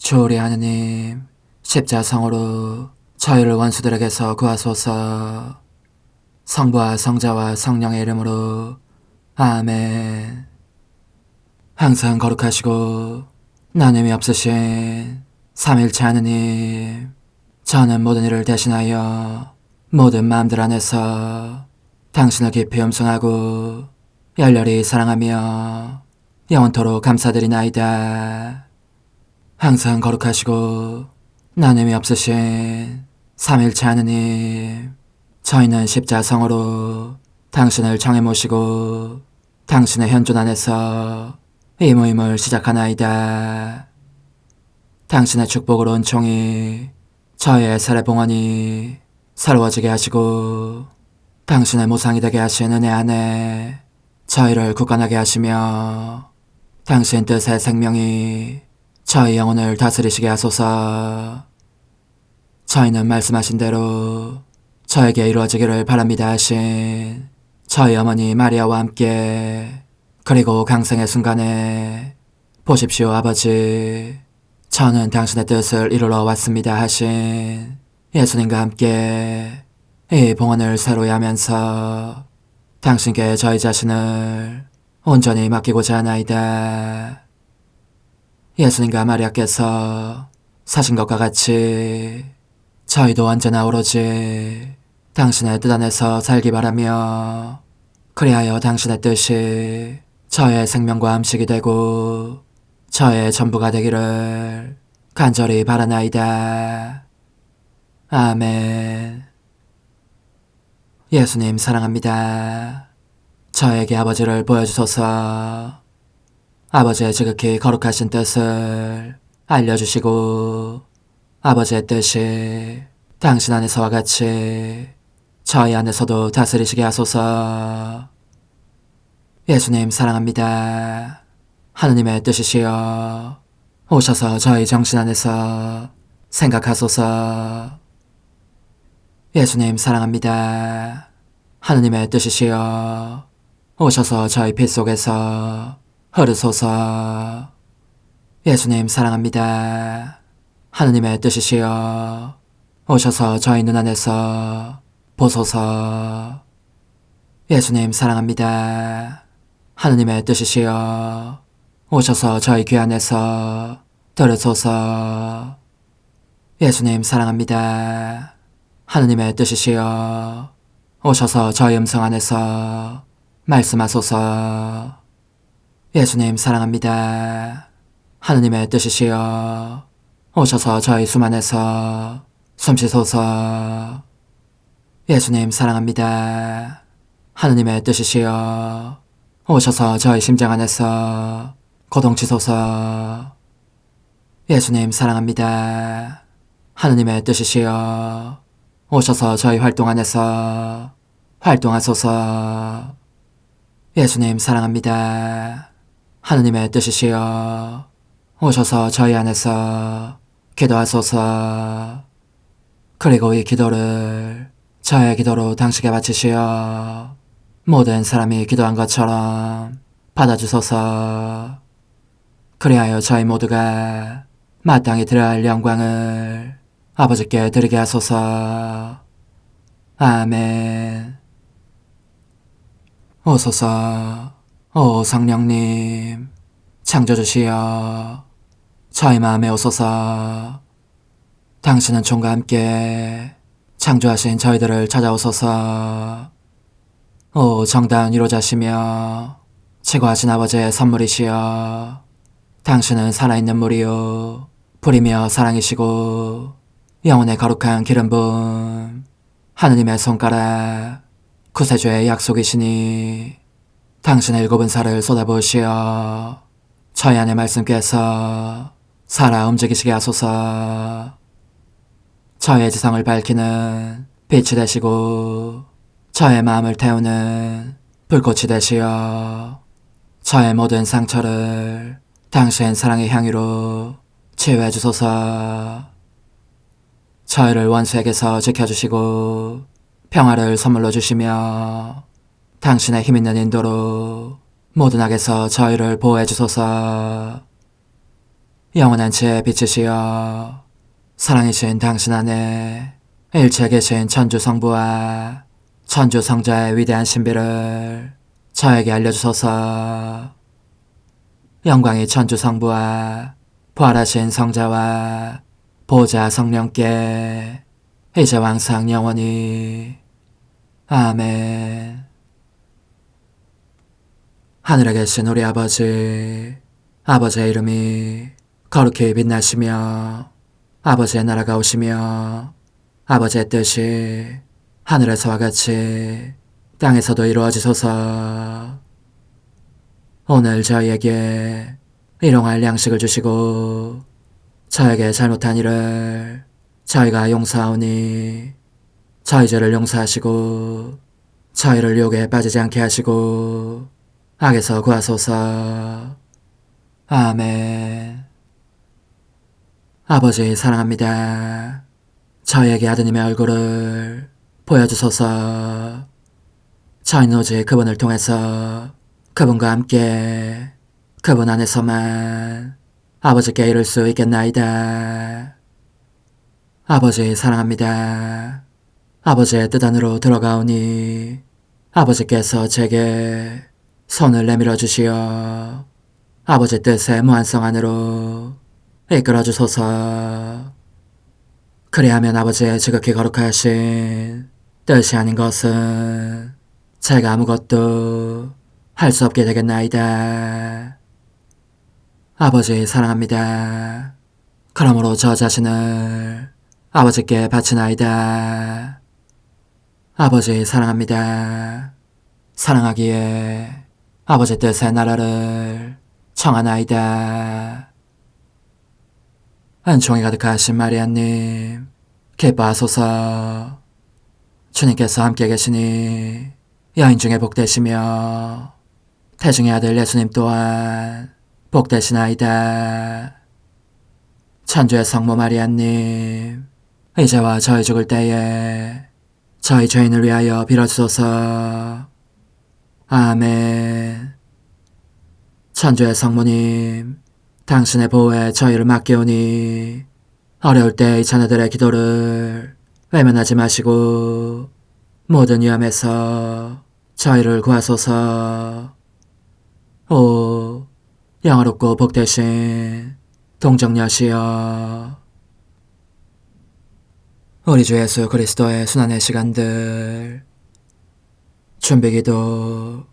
주오리 하느님, 십자성으로 저희를 원수들에게서 구하소서. 성부와 성자와 성령의 이름으로 아멘. 항상 거룩하시고 나눔이 없으신 삼일체 하느님, 저는 모든 일을 대신하여 모든 마음들 안에서 당신을 깊이 음성하고 열렬히 사랑하며 영원토록 감사드리나이다. 항상 거룩하시고 나눔이 없으신 삼일체 하느님, 저희는 십자성으로 당신을 정해 모시고 당신의 현존 안에서 이 모임을 시작하나이다. 당신의 축복으로 은총이 저희의 세례봉헌이 새로워지게 하시고 당신의 모상이 되게 하신 은혜 안에 저희를 굳건하게 하시며 당신 뜻의 생명이 저희 영혼을 다스리시게 하소서. 저희는 말씀하신 대로 저에게 이루어지기를 바랍니다 하신 저희 어머니 마리아와 함께, 그리고 강생의 순간에 보십시오 아버지, 저는 당신의 뜻을 이루러 왔습니다 하신 예수님과 함께 이 봉헌을 새로이 하면서 당신께 저희 자신을 온전히 맡기고자 하나이다. 예수님과 마리아께서 사신 것과 같이 저희도 언제나 오로지 당신의 뜻 안에서 살기 바라며, 그리하여 당신의 뜻이 저의 생명과 음식이 되고 저의 전부가 되기를 간절히 바라나이다. 아멘. 예수님 사랑합니다. 저에게 아버지를 보여주소서. 아버지의 지극히 거룩하신 뜻을 알려주시고 아버지의 뜻이 당신 안에서와 같이 저희 안에서도 다스리시게 하소서. 예수님 사랑합니다. 하느님의 뜻이시여 오셔서 저희 정신 안에서 생각하소서. 예수님 사랑합니다. 하느님의 뜻이시여 오셔서 저희 피 속에서 흐르소서. 예수님 사랑합니다. 하느님의 뜻이시여 오셔서 저희 눈 안에서 보소서. 예수님 사랑합니다. 하느님의 뜻이시여 오셔서 저희 귀 안에서 들으소서. 예수님 사랑합니다. 하느님의 뜻이시여 오셔서 저희 음성 안에서 말씀하소서. 예수님 사랑합니다. 하느님의 뜻이시여 오셔서 저희 숨 안에서 숨쉬소서. 예수님 사랑합니다. 하느님의 뜻이시여 오셔서 저희 심장 안에서 고동치소서. 예수님 사랑합니다. 하느님의 뜻이시여 오셔서 저희 활동 안에서 활동하소서. 예수님 사랑합니다. 하느님의 뜻이시여 오셔서 저희 안에서 기도하소서. 그리고 이 기도를 저의 기도로 당신께 바치시어 모든 사람이 기도한 것처럼 받아주소서. 그리하여 저희 모두가 마땅히 드려야 할 영광을 아버지께 드리게 하소서. 아멘. 오소서. 오 성령님 창조주시여 저희 마음에 오소서. 당신은 총과 함께 창조하신 저희들을 찾아오소서. 오 정다운 위로자시며 최고하신 아버지의 선물이시여 당신은 살아있는 물이요 불이며 사랑이시고 영혼의 거룩한 기름 부음 하느님의 손가락 구세주의 약속이시니 당신의 일곱은 살을 쏟아부으시어 저희 안에 말씀께서 살아 움직이시게 하소서. 저의 지성을 밝히는 빛이 되시고 저의 마음을 태우는 불꽃이 되시어 저의 모든 상처를 당신 사랑의 향유로 치유해 주소서. 저희를 원수에게서 지켜주시고 평화를 선물로 주시며 당신의 힘있는 인도로 모든 악에서 저희를 보호해 주소서. 영원한 제 빛이시여 사랑이신 당신 안에 일체 계신 천주 성부와 천주 성자의 위대한 신비를 저에게 알려주소서. 영광이 천주 성부와 부활하신 성자와 보좌 성령께 이제와 항상 영원히 아멘. 하늘에 계신 우리 아버지, 아버지의 이름이 거룩히 빛나시며 아버지의 나라가 오시며 아버지의 뜻이 하늘에서와 같이 땅에서도 이루어지소서. 오늘 저희에게 일용할 양식을 주시고 저에게 잘못한 일을 저희가 용서하오니 저희 죄를 용서하시고 저희를 유혹에 빠지지 않게 하시고 악에서 구하소서. 아멘. 아버지 사랑합니다. 저희에게 아드님의 얼굴을 보여주소서. 저희는 오직 그분을 통해서 그분과 함께 그분 안에서만 아버지께 이룰 수 있겠나이다. 아버지 사랑합니다. 아버지의 뜻 안으로 들어가오니 아버지께서 제게 손을 내밀어 주시어 아버지 뜻의 무한성 안으로 이끌어 주소서. 그리하면 아버지의 지극히 거룩하신 뜻이 아닌 것은 제가 아무것도 할 수 없게 되겠나이다. 아버지 사랑합니다. 그러므로 저 자신을 아버지께 바치나이다. 아버지 사랑합니다. 사랑하기에 아버지 뜻의 나라를 청하나이다. 은총이 가득하신 마리아님, 기뻐하소서. 주님께서 함께 계시니 여인 중에 복되시며 태중의 아들 예수님 또한 복되시나이다. 천주의 성모 마리아님, 이제와 저희 죽을 때에 저희 죄인을 위하여 빌어주소서. 아멘. 천주의 성모님, 당신의 보호에 저희를 맡기오니 어려울 때 이 자녀들의 기도를 외면하지 마시고 모든 위험에서 저희를 구하소서. 오, 영화롭고 복되신 동정녀시여, 우리 주 예수 그리스도의 순환의 시간들 준비기도.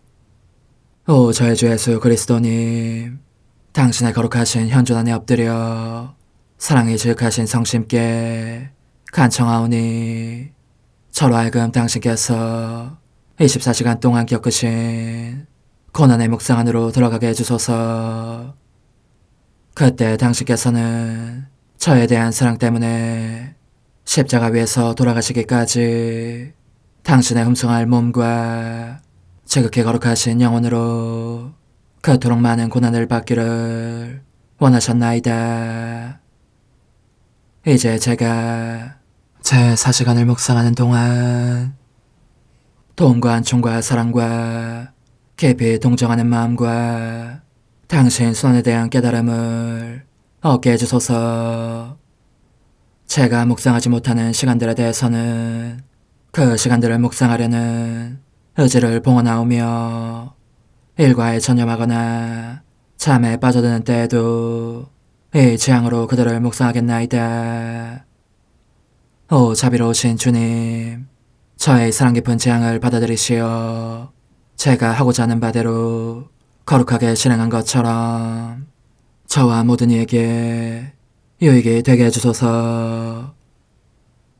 오 저희 주 예수 그리스도님, 당신의 거룩하신 현존 안에 엎드려 사랑이 지극하신 성심께 간청하오니 저로 하여금 당신께서 24시간 동안 겪으신 고난의 묵상 안으로 들어가게 해주소서. 그때 당신께서는 저에 대한 사랑 때문에 십자가 위에서 돌아가시기까지 당신의 흠숭할 몸과 지극히 거룩하신 영혼으로 그토록 많은 고난을 받기를 원하셨나이다. 이제 제가 제 4시간을 묵상하는 동안 도움과 안총과 사랑과 깊이 동정하는 마음과 당신 순환에 대한 깨달음을 얻게 해주소서. 제가 묵상하지 못하는 시간들에 대해서는 그 시간들을 묵상하려는 의지를 봉헌하오며 일과에 전념하거나 잠에 빠져드는 때에도 이 재앙으로 그들을 묵상하겠나이다. 오 자비로우신 주님, 저의 사랑 깊은 재앙을 받아들이시어 제가 하고자 하는 바대로 거룩하게 실행한 것처럼 저와 모든 이에게 유익이 되게 해주소서.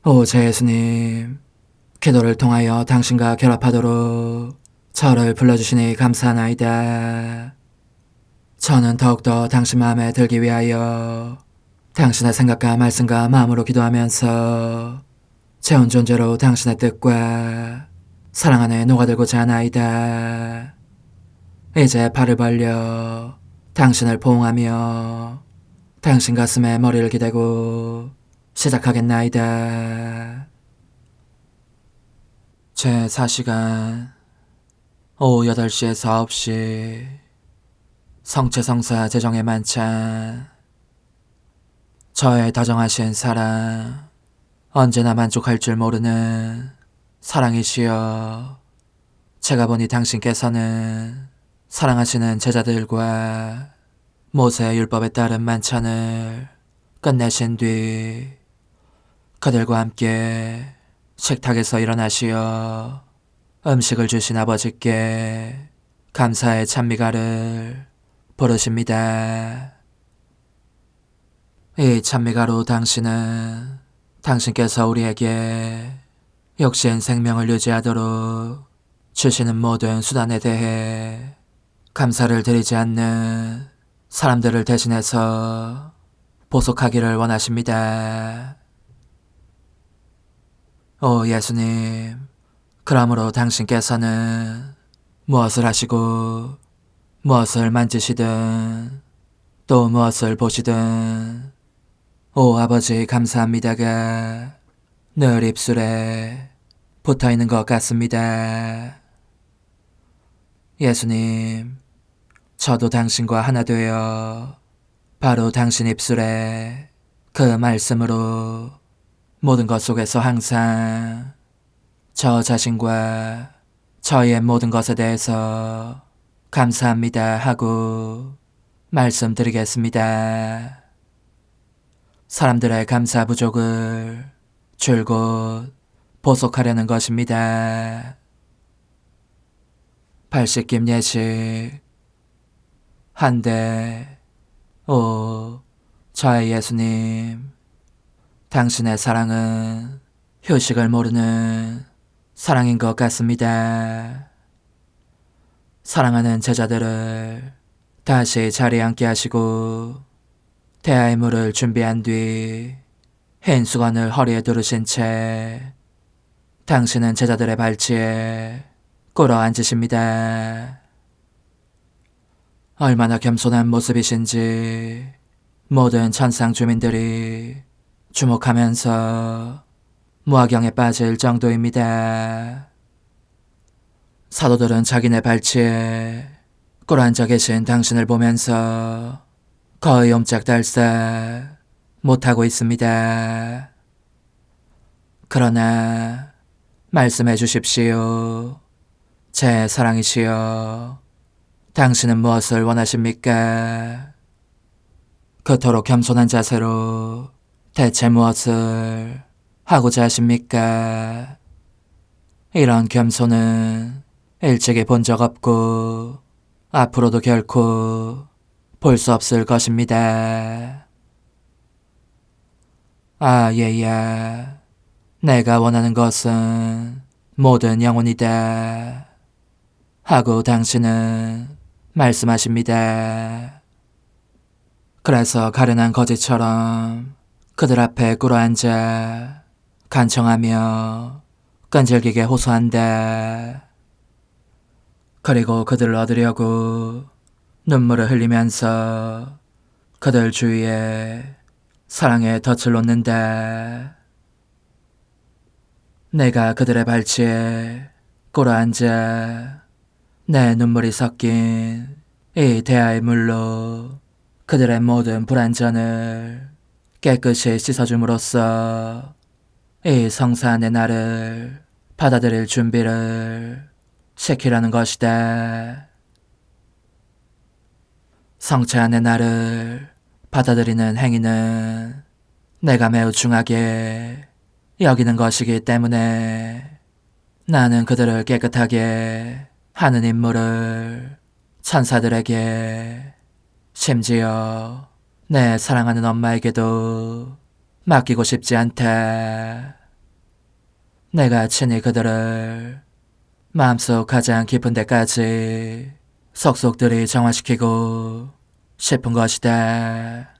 오 제 예수님, 기도를 통하여 당신과 결합하도록 저를 불러주시니 감사하나이다. 저는 더욱더 당신 마음에 들기 위하여 당신의 생각과 말씀과 마음으로 기도하면서 제 온 존재로 당신의 뜻과 사랑 안에 녹아들고자 하나이다. 이제 팔을 벌려 당신을 포옹하며 당신 가슴에 머리를 기대고 시작하겠나이다. 제 4시간 오후 8시에서 9시 성체성사 제정의 만찬. 저의 다정하신 사랑, 언제나 만족할 줄 모르는 사랑이시여. 제가 보니 당신께서는 사랑하시는 제자들과 모세의 율법에 따른 만찬을 끝내신 뒤 그들과 함께 식탁에서 일어나시어 음식을 주신 아버지께 감사의 찬미가를 부르십니다. 이 찬미가로 당신은 당신께서 우리에게 육신 생명을 유지하도록 주시는 모든 수단에 대해 감사를 드리지 않는 사람들을 대신해서 보속하기를 원하십니다. 오 예수님, 그러므로 당신께서는 무엇을 하시고 무엇을 만지시든 또 무엇을 보시든 오 아버지 감사합니다가 늘 입술에 붙어있는 것 같습니다. 예수님, 저도 당신과 하나 되어 바로 당신 입술에 그 말씀으로 모든 것 속에서 항상 저 자신과 저의 모든 것에 대해서 감사합니다 하고 말씀드리겠습니다. 사람들의 감사 부족을 줄곧 보속하려는 것입니다. 80김 예식 한데 오 저의 예수님, 당신의 사랑은 휴식을 모르는 사랑인 것 같습니다. 사랑하는 제자들을 다시 자리에 앉게 하시고 대화의 물을 준비한 뒤 흰 수건을 허리에 두르신 채 당신은 제자들의 발치에 꿇어 앉으십니다. 얼마나 겸손한 모습이신지 모든 천상 주민들이 주목하면서 무화경에 빠질 정도입니다. 사도들은 자기네 발치에 꿇어앉아 계신 당신을 보면서 거의 옴짝달싹 못하고 있습니다. 그러나 말씀해 주십시오. 제 사랑이시여, 당신은 무엇을 원하십니까? 그토록 겸손한 자세로 대체 무엇을 하고자 하십니까? 이런 겸손은 일찍이 본 적 없고 앞으로도 결코 볼 수 없을 것입니다. 아 얘야, 내가 원하는 것은 모든 영혼이다 하고 당신은 말씀하십니다. 그래서 가련한 거지처럼 그들 앞에 꿇어앉아 간청하며 끈질기게 호소한다. 그리고 그들을 얻으려고 눈물을 흘리면서 그들 주위에 사랑의 덫을 놓는다. 내가 그들의 발치에 꿇어앉아 내 눈물이 섞인 이 대하의 물로 그들의 모든 불완전을 깨끗이 씻어줌으로써 이 성사한의 나를 받아들일 준비를 시키라는 것이다. 성체한의 나를 받아들이는 행위는 내가 매우 중하게 여기는 것이기 때문에 나는 그들을 깨끗하게 하는 임무를 천사들에게, 심지어 내 사랑하는 엄마에게도 맡기고 싶지 않다. 내가 친히 그들을 마음속 가장 깊은 데까지 속속들이 정화시키고 싶은 것이다.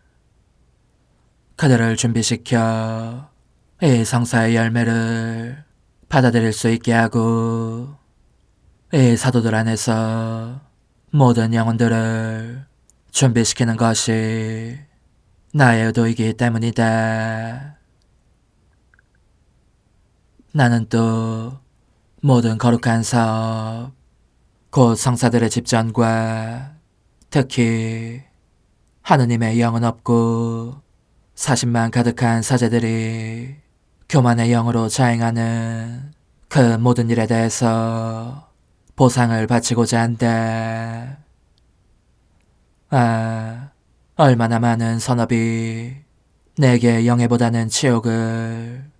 그들을 준비시켜 이 성사의 열매를 받아들일 수 있게 하고 이 사도들 안에서 모든 영혼들을 준비시키는 것이 나의 의도이기 때문이다. 나는 또 모든 거룩한 사업, 곧 성사들의 집전과 특히 하느님의 영은 없고 사심만 가득한 사제들이 교만의 영으로 자행하는 그 모든 일에 대해서 보상을 바치고자 한다. 얼마나 많은 선업이 내게 영예보다는 치욕을,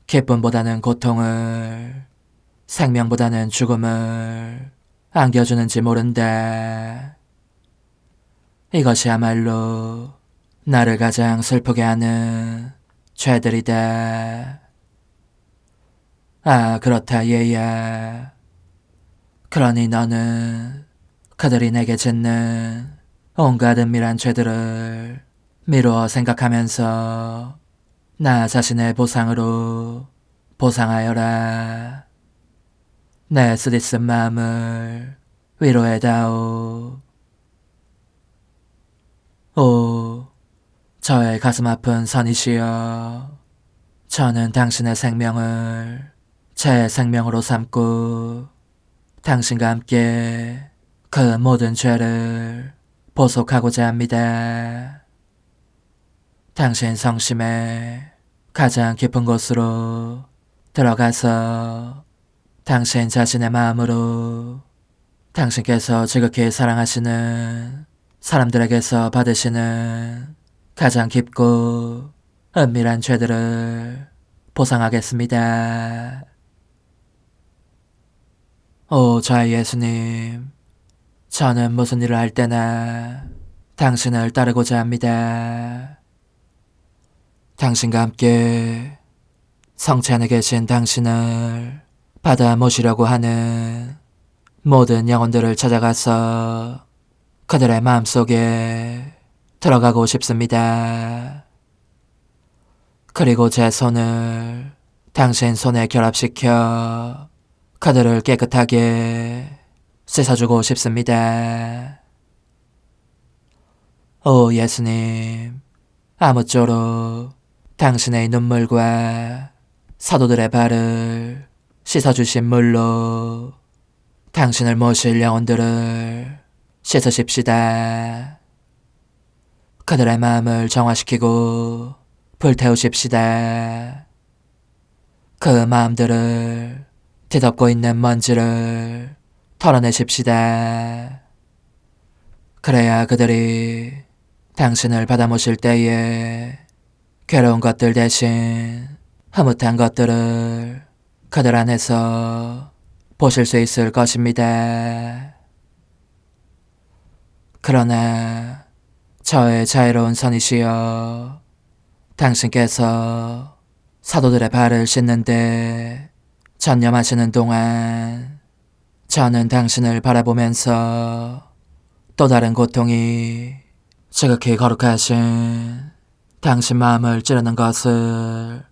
기쁨보다는 고통을, 생명보다는 죽음을 안겨주는지 모른다. 이것이야말로 나를 가장 슬프게 하는 죄들이다. 그렇다 얘야. 그러니 너는 그들이 내게 짓는 온갖 은밀한 죄들을 미루어 생각하면서 나 자신의 보상으로 보상하여라. 내 쓰디쓴 마음을 위로해다오. 오, 저의 가슴 아픈 선이시여. 저는 당신의 생명을 제 생명으로 삼고 당신과 함께 그 모든 죄를 보속하고자 합니다. 당신 성심의 가장 깊은 곳으로 들어가서 당신 자신의 마음으로 당신께서 지극히 사랑하시는 사람들에게서 받으시는 가장 깊고 은밀한 죄들을 보상하겠습니다. 오, 저의 예수님, 저는 무슨 일을 할 때나 당신을 따르고자 합니다. 당신과 함께 성체 안에 계신 당신을 받아 모시려고 하는 모든 영혼들을 찾아가서 그들의 마음속에 들어가고 싶습니다. 그리고 제 손을 당신 손에 결합시켜 그들을 깨끗하게 씻어주고 싶습니다. 오 예수님, 아무쪼록 당신의 눈물과 사도들의 발을 씻어주신 물로 당신을 모실 영혼들을 씻으십시다. 그들의 마음을 정화시키고 불태우십시다. 그 마음들을 뒤덮고 있는 먼지를 털어내십시다. 그래야 그들이 당신을 받아 모실 때에 괴로운 것들 대신 흐뭇한 것들을 그들 안에서 보실 수 있을 것입니다. 그러나 저의 자애로운 선이시여, 당신께서 사도들의 발을 씻는데 전념하시는 동안 저는 당신을 바라보면서 또 다른 고통이 지극히 거룩하신 당신 마음을 찌르는 것을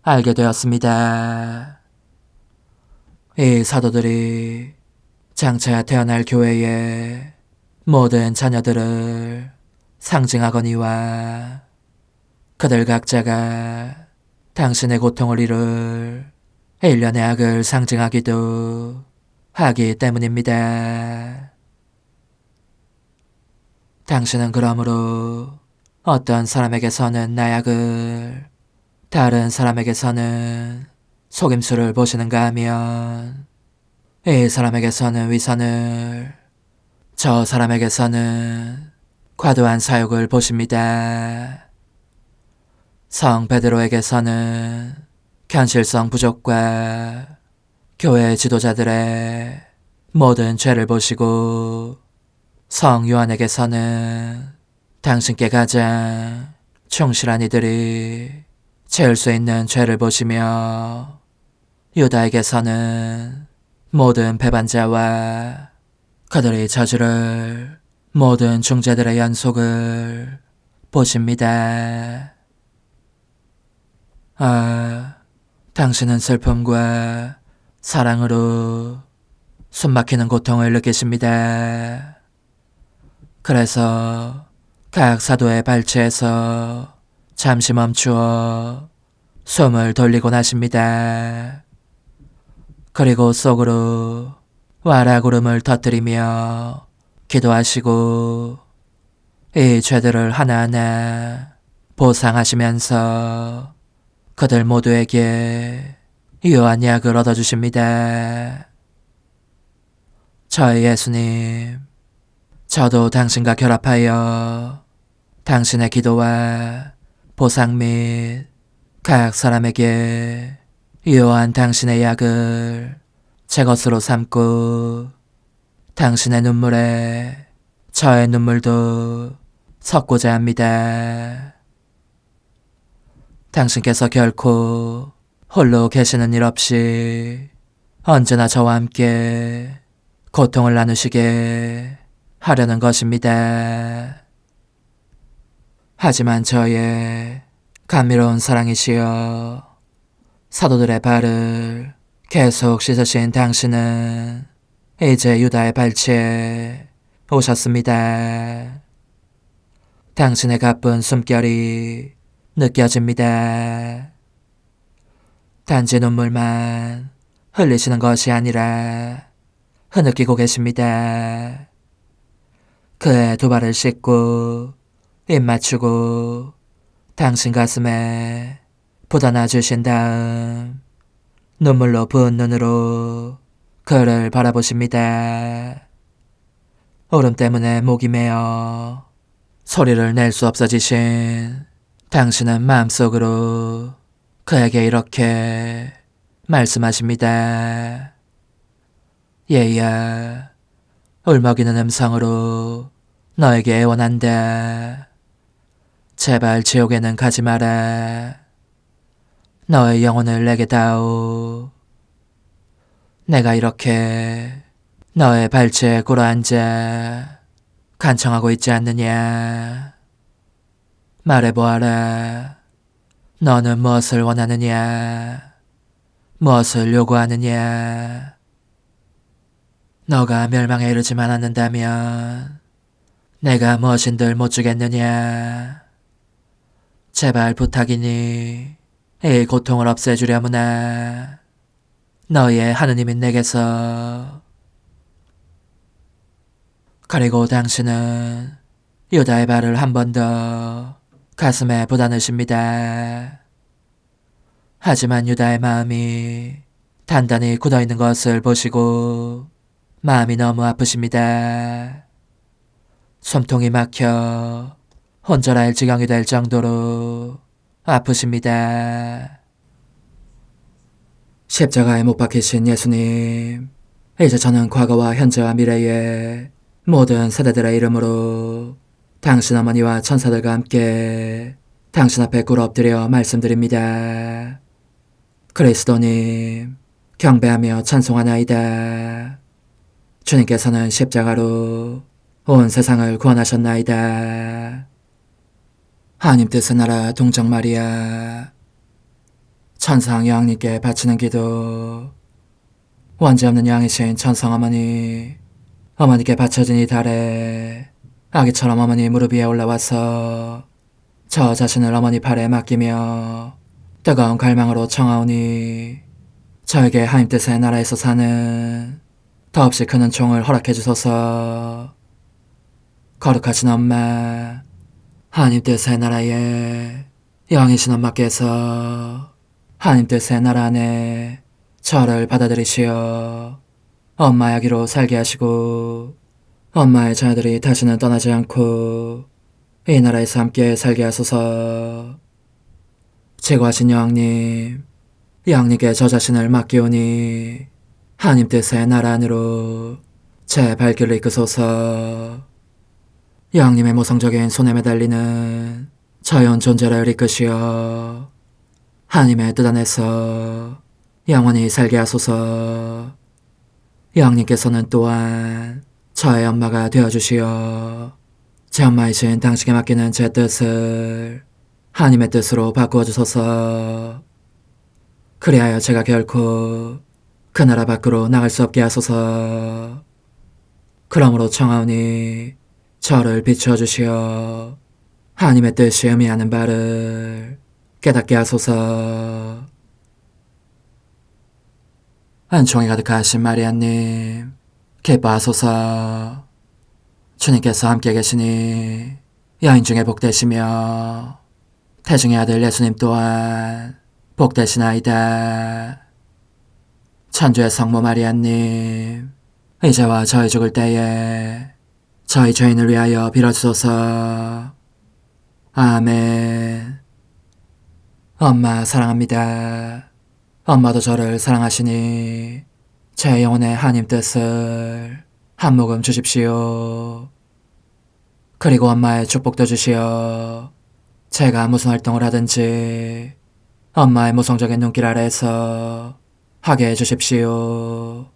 알게 되었습니다. 이 사도들이 장차 태어날 교회의 모든 자녀들을 상징하거니와 그들 각자가 당신의 고통을 이룰 일련의 악을 상징하기도 하기 때문입니다. 당신은 그러므로 어떤 사람에게서는 나약을, 다른 사람에게서는 속임수를 보시는가 하면 이 사람에게서는 위선을, 저 사람에게서는 과도한 사욕을 보십니다. 성 베드로에게서는 견실성 부족과 교회 지도자들의 모든 죄를 보시고, 성 요한에게서는 당신께 가장 충실한 이들이 지을 수 있는 죄를 보시며, 유다에게서는 모든 배반자와 그들이 저지를 모든 중재들의 연속을 보십니다. 당신은 슬픔과 사랑으로 숨막히는 고통을 느끼십니다. 그래서 각 사도의 발치에서 잠시 멈추어 숨을 돌리곤 하십니다. 그리고 속으로 와라구름을 터뜨리며 기도하시고 이 죄들을 하나하나 보상하시면서 그들 모두에게 유효한 약을 얻어주십니다. 저의 예수님, 저도 당신과 결합하여 당신의 기도와 보상 및 각 사람에게 유효한 당신의 약을 제 것으로 삼고 당신의 눈물에 저의 눈물도 섞고자 합니다. 당신께서 결코 홀로 계시는 일 없이 언제나 저와 함께 고통을 나누시게 하려는 것입니다. 하지만 저의 감미로운 사랑이시여 사도들의 발을 계속 씻으신 당신은 이제 유다의 발치에 오셨습니다. 당신의 가쁜 숨결이 느껴집니다. 단지 눈물만 흘리시는 것이 아니라 흐느끼고 계십니다. 그의 두 발을 씻고 입 맞추고 당신 가슴에 부어놔 주신 다음 눈물로 부은 눈으로 그를 바라보십니다. 울음 때문에 목이 메어 소리를 낼 수 없어지신 당신은 마음속으로 그에게 이렇게 말씀하십니다. 얘야, 울먹이는 음성으로 너에게 애원한다. 제발 지옥에는 가지 마라. 너의 영혼을 내게 다오. 내가 이렇게 너의 발치에 꿇어앉아 간청하고 있지 않느냐. 말해보아라. 너는 무엇을 원하느냐? 무엇을 요구하느냐? 너가 멸망에 이르지만 않는다면 내가 무엇인들 못 주겠느냐? 제발 부탁이니 이 고통을 없애주려무나 너희의 하느님인 내게서. 그리고 당신은 유다의 발을 한 번 더 가슴에 부다넣으십니다. 하지만 유다의 마음이 단단히 굳어있는 것을 보시고 마음이 너무 아프십니다. 숨통이 막혀 혼절할 지경이 될 정도로 아프십니다. 십자가에 못 박히신 예수님, 이제 저는 과거와 현재와 미래의 모든 세대들의 이름으로 당신 어머니와 천사들과 함께 당신 앞에 꿇어 엎드려 말씀드립니다. 그리스도님, 경배하며 찬송하나이다. 주님께서는 십자가로 온 세상을 구원하셨나이다. 하나님 뜻의 나라 동정 마리아, 천상 여왕님께 바치는 기도. 원죄 없는 양이신 천상 어머니, 어머니께 바쳐진 이 달에 아기처럼 어머니 무릎 위에 올라와서 저 자신을 어머니 팔에 맡기며 뜨거운 갈망으로 청하오니 저에게 하나님 뜻의 나라에서 사는 더없이 큰 은총을 허락해 주소서. 거룩하신 엄마, 하나님 뜻의 나라에 영이신 엄마께서 하나님 뜻의 나라 안에 저를 받아들이시어 엄마 아기로 살게 하시고 엄마의 자녀들이 다시는 떠나지 않고 이 나라에서 함께 살게 하소서. 제거하신 여왕님, 여왕님께 저 자신을 맡기오니 하나님 뜻의 나라 안으로 제 발길을 이끄소서. 여왕님의 모성적인 손에 매달리는 자연 존재를 이끄시어 하나님의 뜻 안에서 영원히 살게 하소서. 여왕님께서는 또한 저의 엄마가 되어주시어 제 엄마이신 당신께 맡기는 제 뜻을 하나님의 뜻으로 바꾸어 주소서. 그리하여 제가 결코 그 나라 밖으로 나갈 수 없게 하소서. 그러므로 청하오니 저를 비추어 주시어 하나님의 뜻이 의미하는 바를 깨닫게 하소서. 은총이 가득하신 마리아님, 기뻐하소서. 주님께서 함께 계시니 여인 중에 복되시며 태중의 아들 예수님 또한 복되시나이다. 천주의 성모 마리아님, 이제와 저희 죽을 때에 저희 죄인을 위하여 빌어주소서. 아멘. 엄마 사랑합니다. 엄마도 저를 사랑하시니 제 영혼의 하님 뜻을 한 모금 주십시오. 그리고 엄마의 축복도 주시어 제가 무슨 활동을 하든지 엄마의 모성적인 눈길 아래에서 하게 해주십시오.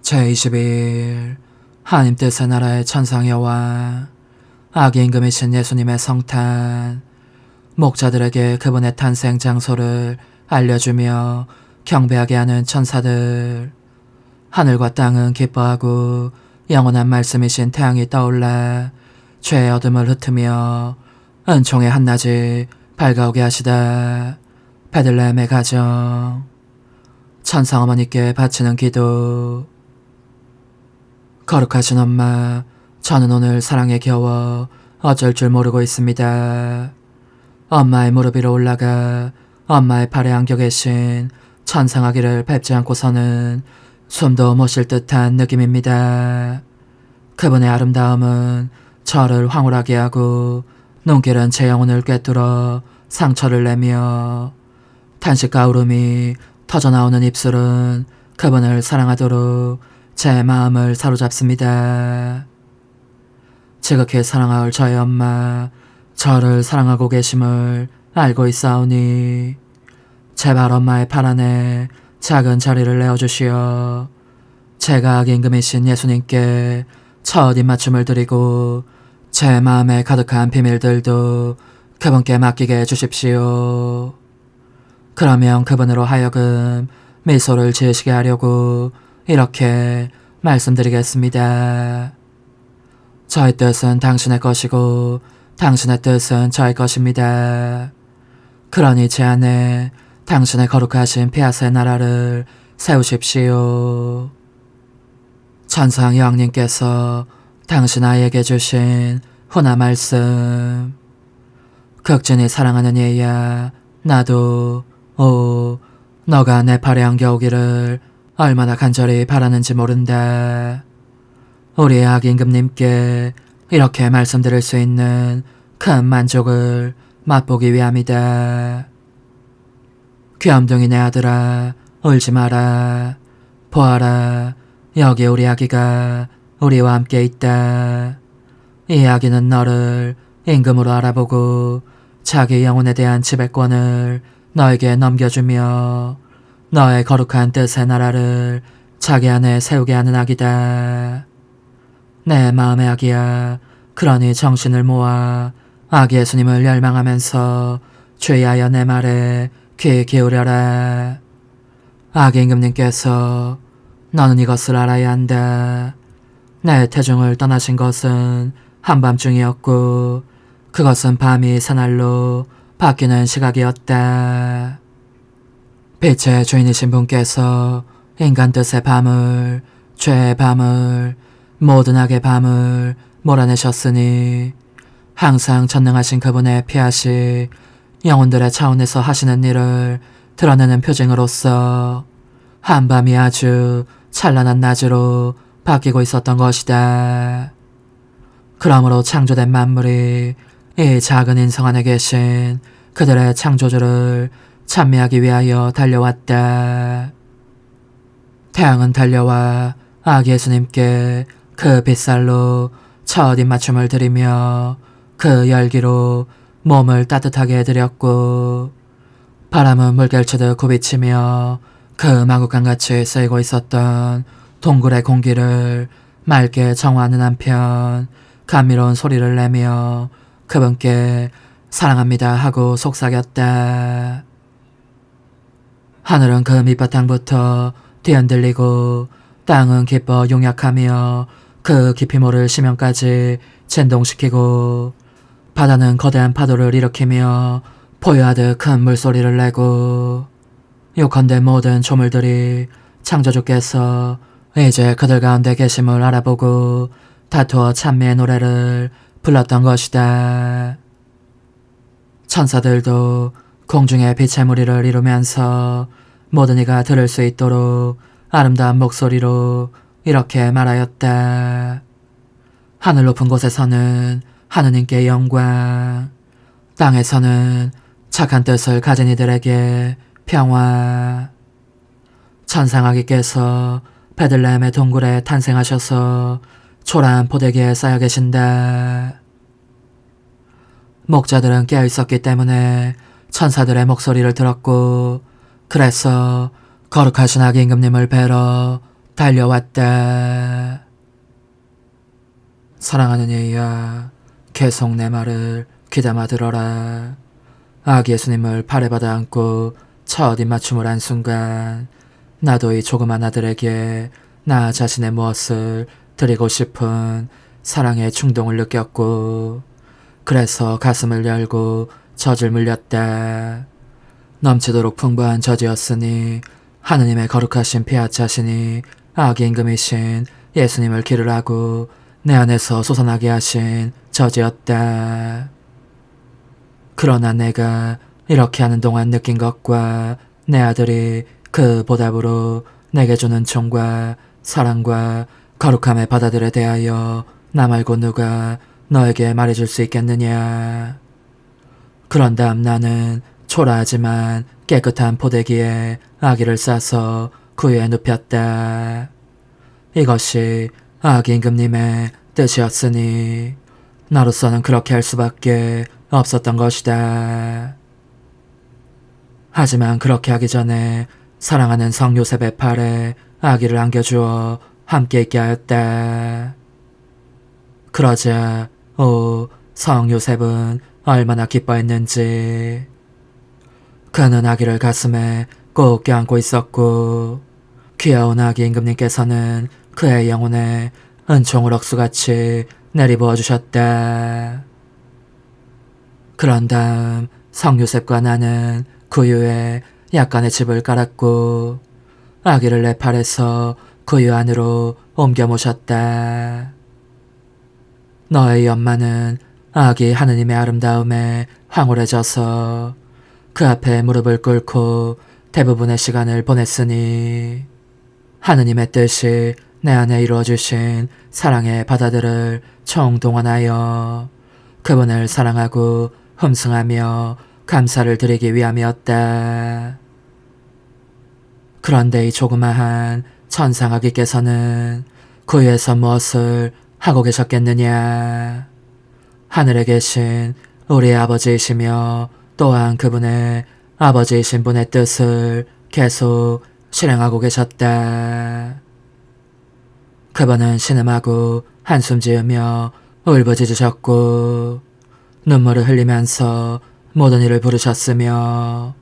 제22일 하님 뜻의 나라의 천상 여왕, 아기 임금이신 예수님의 성탄, 목자들에게 그분의 탄생 장소를 알려주며 경배하게 하는 천사들, 하늘과 땅은 기뻐하고 영원한 말씀이신 태양이 떠올라 죄의 어둠을 흩으며 은총의 한낮이 밝아오게 하시다. 베들레헴의 가정, 천상 어머니께 바치는 기도. 거룩하신 엄마, 저는 오늘 사랑에 겨워 어쩔 줄 모르고 있습니다. 엄마의 무릎 위로 올라가 엄마의 팔에 안겨 계신 천상아기를 뵙지 않고서는 숨도 못 쉴 듯한 느낌입니다. 그분의 아름다움은 저를 황홀하게 하고 눈길은 제 영혼을 꿰뚫어 상처를 내며 탄식과 울음이 터져나오는 입술은 그분을 사랑하도록 제 마음을 사로잡습니다. 지극히 사랑할 저의 엄마, 저를 사랑하고 계심을 알고 있사오니 제발 엄마의 팔 안에 작은 자리를 내어주시어 제가 아기 임금이신 예수님께 첫 입맞춤을 드리고 제 마음에 가득한 비밀들도 그분께 맡기게 해주십시오. 그러면 그분으로 하여금 미소를 지으시게 하려고 이렇게 말씀드리겠습니다. 저의 뜻은 당신의 것이고 당신의 뜻은 저의 것입니다. 그러니 제 안에 당신의 거룩하신 피아스의 나라를 세우십시오. 천상 여왕님께서 당신 아이에게 주신 훈화 말씀. 극진히 사랑하는 얘야, 나도 너가 내 팔에 안겨오기를 얼마나 간절히 바라는지 모른다. 우리 아기 임금님께 이렇게 말씀드릴 수 있는 큰 만족을 맛보기 위함이다. 귀염둥이 내 아들아, 울지 마라. 보아라, 여기 우리 아기가 우리와 함께 있다. 이 아기는 너를 임금으로 알아보고 자기 영혼에 대한 지배권을 너에게 넘겨주며 너의 거룩한 뜻의 나라를 자기 안에 세우게 하는 아기다. 내 마음의 아기야, 그러니 정신을 모아 아기 예수님을 열망하면서 주의하여 내 말에 귀 기울여라. 아기 임금님께서 너는 이것을 알아야 한다. 내 태중을 떠나신 것은 한밤중이었고 그것은 밤이 새날로 바뀌는 시각이었다. 빛의 주인이신 분께서 인간 뜻의 밤을, 죄의 밤을, 모든 악의 밤을 몰아내셨으니 항상 전능하신 그분의 피하시 영혼들의 차원에서 하시는 일을 드러내는 표징으로서 한밤이 아주 찬란한 낮으로 바뀌고 있었던 것이다. 그러므로 창조된 만물이 이 작은 인성 안에 계신 그들의 창조주를 찬미하기 위하여 달려왔다. 태양은 달려와 아기 예수님께 그 빛살로 첫 입맞춤을 드리며 그 열기로 몸을 따뜻하게 해드렸고 바람은 물결치듯 굽이치며 그 마구간같이 쓰이고 있었던 동굴의 공기를 맑게 정화하는 한편 감미로운 소리를 내며 그분께 사랑합니다 하고 속삭였다. 하늘은 그 밑바탕부터 뒤흔들리고 땅은 기뻐 용약하며 그 깊이 모를 심연까지 진동시키고 바다는 거대한 파도를 일으키며 포효하듯 큰 물소리를 내고 요컨대 모든 조물들이 창조주께서 이제 그들 가운데 계심을 알아보고 다투어 찬미의 노래를 불렀던 것이다. 천사들도 공중의 빛의 무리를 이루면서 모든 이가 들을 수 있도록 아름다운 목소리로 이렇게 말하였다. 하늘 높은 곳에서는 하느님께 영광, 땅에서는 착한 뜻을 가진 이들에게 평화. 천상아기께서 베들레헴의 동굴에 탄생하셔서 초라한 포대기에 쌓여 계신다. 목자들은 깨어있었기 때문에 천사들의 목소리를 들었고, 그래서 거룩하신 아기 임금님을 뵈러 달려왔다. 사랑하는 예의야, 계속 내 말을 귀담아 들어라. 아기 예수님을 팔에 받아 안고 첫 입맞춤을 한 순간 나도 이 조그만 아들에게 나 자신의 무엇을 드리고 싶은 사랑의 충동을 느꼈고, 그래서 가슴을 열고 젖을 물렸다. 넘치도록 풍부한 젖이었으니 하느님의 거룩하신 피앗 자신이 아기 임금이신 예수님을 기를 하고 내 안에서 솟아나게 하신 젖이었다. 그러나 내가 이렇게 하는 동안 느낀 것과 내 아들이 그 보답으로 내게 주는 총과 사랑과 거룩함의 바다들에 대하여 나 말고 누가 너에게 말해줄 수 있겠느냐. 그런 다음 나는 초라하지만 깨끗한 포대기에 아기를 싸서 그 위에 눕혔다. 이것이 아기 임금님의 뜻이었으니 나로서는 그렇게 할 수밖에 없었던 것이다. 하지만 그렇게 하기 전에 사랑하는 성 요셉의 팔에 아기를 안겨주어 함께 있게 하였다. 그러자 성 요셉은 얼마나 기뻐했는지. 그는 아기를 가슴에 꼭 껴안고 있었고, 귀여운 아기 임금님께서는 그의 영혼에 은총을 억수같이 내리부어 주셨다. 그런 다음 성 요셉과 나는 구유에 약간의 집을 깔았고 아기를 내 팔에서 구유 안으로 옮겨 모셨다. 너의 엄마는 아기 하느님의 아름다움에 황홀해져서 그 앞에 무릎을 꿇고 대부분의 시간을 보냈으니 하느님의 뜻이 내 안에 이루어주신 사랑의 바다들을 총동원하여 그분을 사랑하고 흠숭하며 감사를 드리기 위함이었다. 그런데 이 조그마한 천상아기께서는 그 위에서 무엇을 하고 계셨겠느냐. 하늘에 계신 우리의 아버지이시며 또한 그분의 아버지이신 분의 뜻을 계속 실행하고 계셨다. 그분은 신음하고 한숨 지으며 울부짖으셨고 눈물을 흘리면서 모든 일을 부르셨으며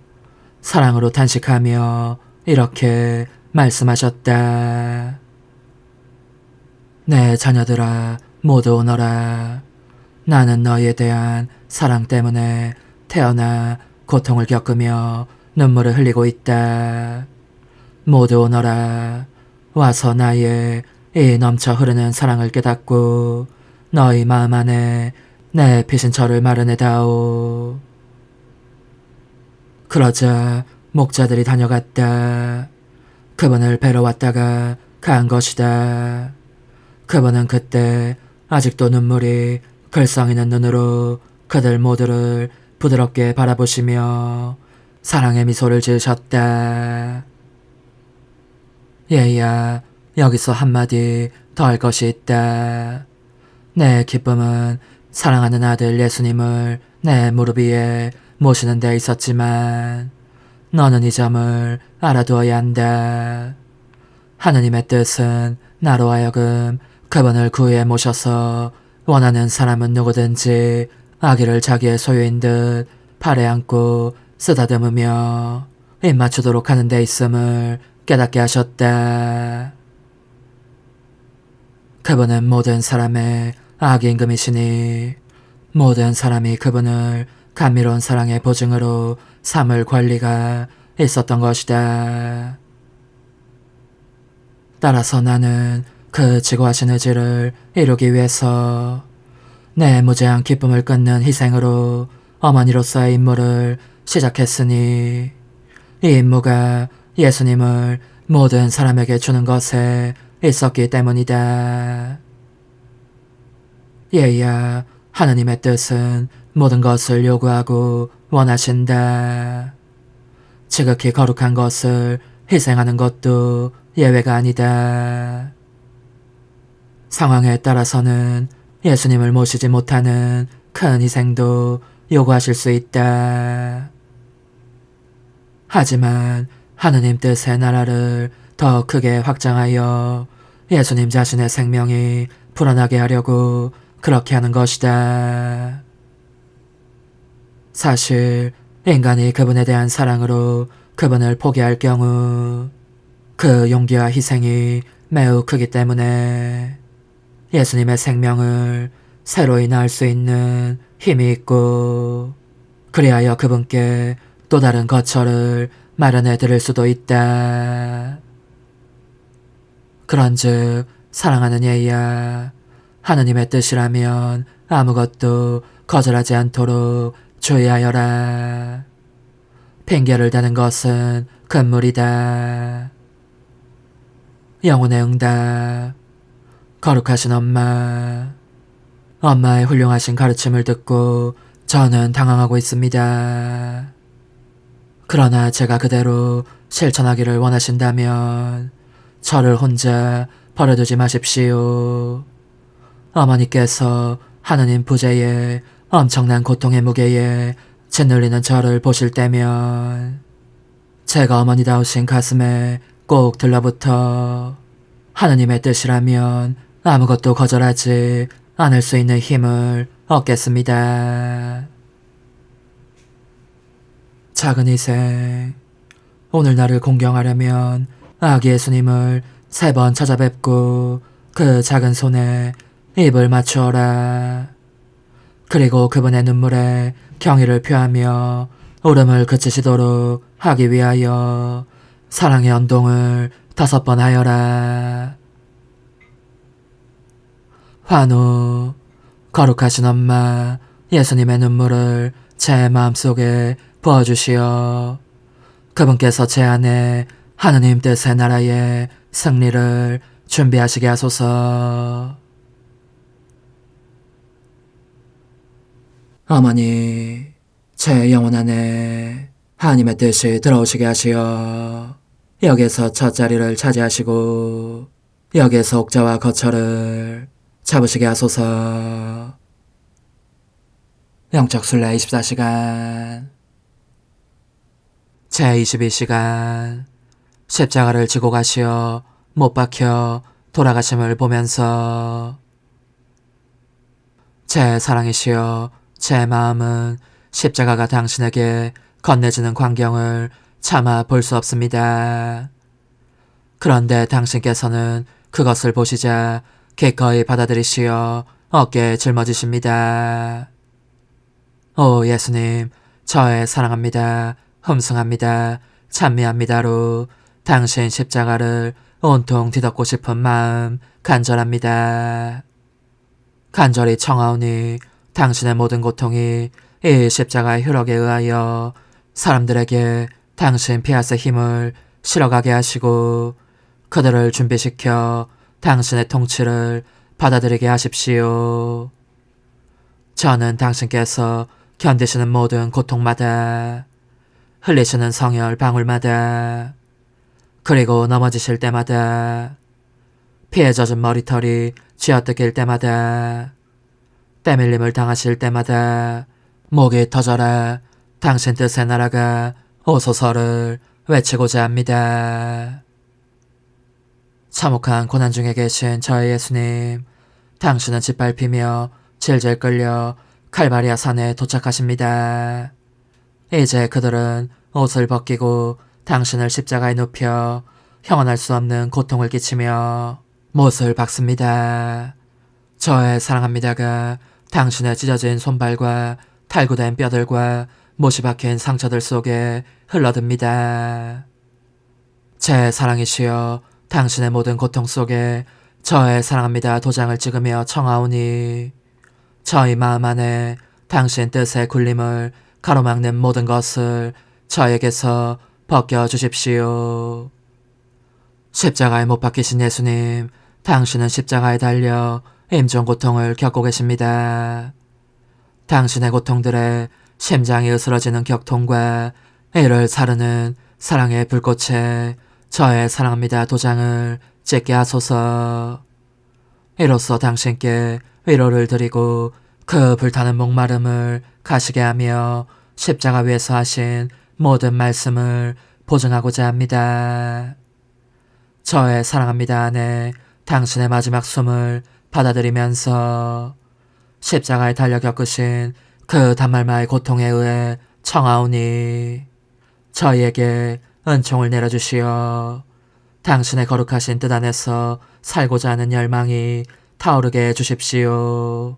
사랑으로 탄식하며 이렇게 말씀하셨다. 내 자녀들아, 모두 오너라. 나는 너희에 대한 사랑 때문에 태어나 고통을 겪으며 눈물을 흘리고 있다. 모두 오너라. 와서 나의 이 넘쳐 흐르는 사랑을 깨닫고 너희 마음 안에 내 피신처를 마련해다오. 그러자 목자들이 다녀갔다. 그분을 뵈러 왔다가 간 것이다. 그분은 그때 아직도 눈물이 글썽이는 눈으로 그들 모두를 부드럽게 바라보시며 사랑의 미소를 지으셨다. 얘야, 여기서 한마디 더 할 것이 있다. 내 기쁨은 사랑하는 아들 예수님을 내 무릎 위에 모시는 데 있었지만 너는 이 점을 알아두어야 한다. 하느님의 뜻은 나로 하여금 그분을 그 위에 모셔서 원하는 사람은 누구든지 아기를 자기의 소유인 듯 팔에 안고 쓰다듬으며 입 맞추도록 하는 데 있음을 깨닫게 하셨다. 그분은 모든 사람의 아기 임금이시니 모든 사람이 그분을 감미로운 사랑의 보증으로 삼을 권리가 있었던 것이다. 따라서 나는 그 지고하신 의지를 이루기 위해서 내 무제한 기쁨을 끊는 희생으로 어머니로서의 임무를 시작했으니 이 임무가 예수님을 모든 사람에게 주는 것에 있었기 때문이다. 얘야, 하느님의 뜻은 모든 것을 요구하고 원하신다. 지극히 거룩한 것을 희생하는 것도 예외가 아니다. 상황에 따라서는 예수님을 모시지 못하는 큰 희생도 요구하실 수 있다. 하지만 하느님 뜻의 나라를 더 크게 확장하여 예수님 자신의 생명이 불어나게 하려고 그렇게 하는 것이다. 사실 인간이 그분에 대한 사랑으로 그분을 포기할 경우 그 용기와 희생이 매우 크기 때문에 예수님의 생명을 새로이 낳을 수 있는 힘이 있고 그리하여 그분께 또 다른 거처를 마련해 드릴 수도 있다. 그런즉 사랑하는 얘야, 하느님의 뜻이라면 아무것도 거절하지 않도록 주의하여라. 핑계를 대는 것은 금물이다. 영혼의 응답. 거룩하신 엄마. 엄마의 훌륭하신 가르침을 듣고 저는 당황하고 있습니다. 그러나 제가 그대로 실천하기를 원하신다면 저를 혼자 버려두지 마십시오. 어머니께서 하느님 부재의 엄청난 고통의 무게에 짓눌리는 저를 보실 때면 제가 어머니다우신 가슴에 꼭 들러붙어 하느님의 뜻이라면 아무것도 거절하지 않을 수 있는 힘을 얻겠습니다. 작은 희생. 오늘 나를 공경하려면 아기 예수님을 3번 찾아뵙고 그 작은 손에 입을 맞추어라. 그리고 그분의 눈물에 경의를 표하며 울음을 그치시도록 하기 위하여 사랑의 언동을 5번 하여라. 환호. 거룩하신 엄마 예수님의 눈물을 제 마음속에 부어주시어 그분께서 제 안에 하느님 뜻의 나라의 승리를 준비하시게 하소서. 어머니, 제 영혼 안에 하느님의 뜻이 들어오시게 하시어 여기에서 첫 자리를 차지하시고 여기에서 옥자와 거처를 잡으시게 하소서. 영적 순례 24시간. 제22시간. 십자가를 지고 가시어 못 박혀 돌아가심을 보면서 제 사랑이시여, 제 마음은 십자가가 당신에게 건네지는 광경을 차마 볼 수 없습니다. 그런데 당신께서는 그것을 보시자 기꺼이 받아들이시어 어깨에 짊어지십니다. 오 예수님, 저의 사랑합니다, 흠숭합니다, 찬미합니다로 당신 십자가를 온통 뒤덮고 싶은 마음 간절합니다. 간절히 청하오니 당신의 모든 고통이 이 십자가의 효력에 의하여 사람들에게 당신 피아스의 힘을 실어가게 하시고 그들을 준비시켜 당신의 통치를 받아들이게 하십시오. 저는 당신께서 견디시는 모든 고통마다, 흘리시는 성혈 방울마다, 그리고 넘어지실 때마다, 피에 젖은 머리털이 쥐어뜯길 때마다, 때밀림을 당하실 때마다 목이 터져라 당신 뜻의 나라가 오소서를 외치고자 합니다. 참혹한 고난 중에 계신 저의 예수님, 당신은 짓밟히며 질질 끌려 칼바리아 산에 도착하십니다. 이제 그들은 옷을 벗기고 당신을 십자가에 눕혀 형언할 수 없는 고통을 끼치며 못을 박습니다. 저의 사랑합니다가 당신의 찢어진 손발과 탈구된 뼈들과 못이 박힌 상처들 속에 흘러듭니다. 제 사랑이시여, 당신의 모든 고통 속에 저의 사랑합니다 도장을 찍으며 청하오니 저희 마음 안에 당신 뜻의 굴림을 가로막는 모든 것을 저에게서 벗겨주십시오. 십자가에 못 박히신 예수님, 당신은 십자가에 달려 임종 고통을 겪고 계십니다. 당신의 고통들에 심장이 으스러지는 격통과 이를 사르는 사랑의 불꽃에 저의 사랑합니다 도장을 찍게 하소서. 이로써 당신께 위로를 드리고 그 불타는 목마름을 가시게 하며 십자가 위에서 하신 모든 말씀을 보증하고자 합니다. 저의 사랑합니다 안에 당신의 마지막 숨을 받아들이면서 십자가에 달려 겪으신 그 단말마의 고통에 의해 청하오니 저희에게 은총을 내려주시어 당신의 거룩하신 뜻 안에서 살고자 하는 열망이 타오르게 해주십시오.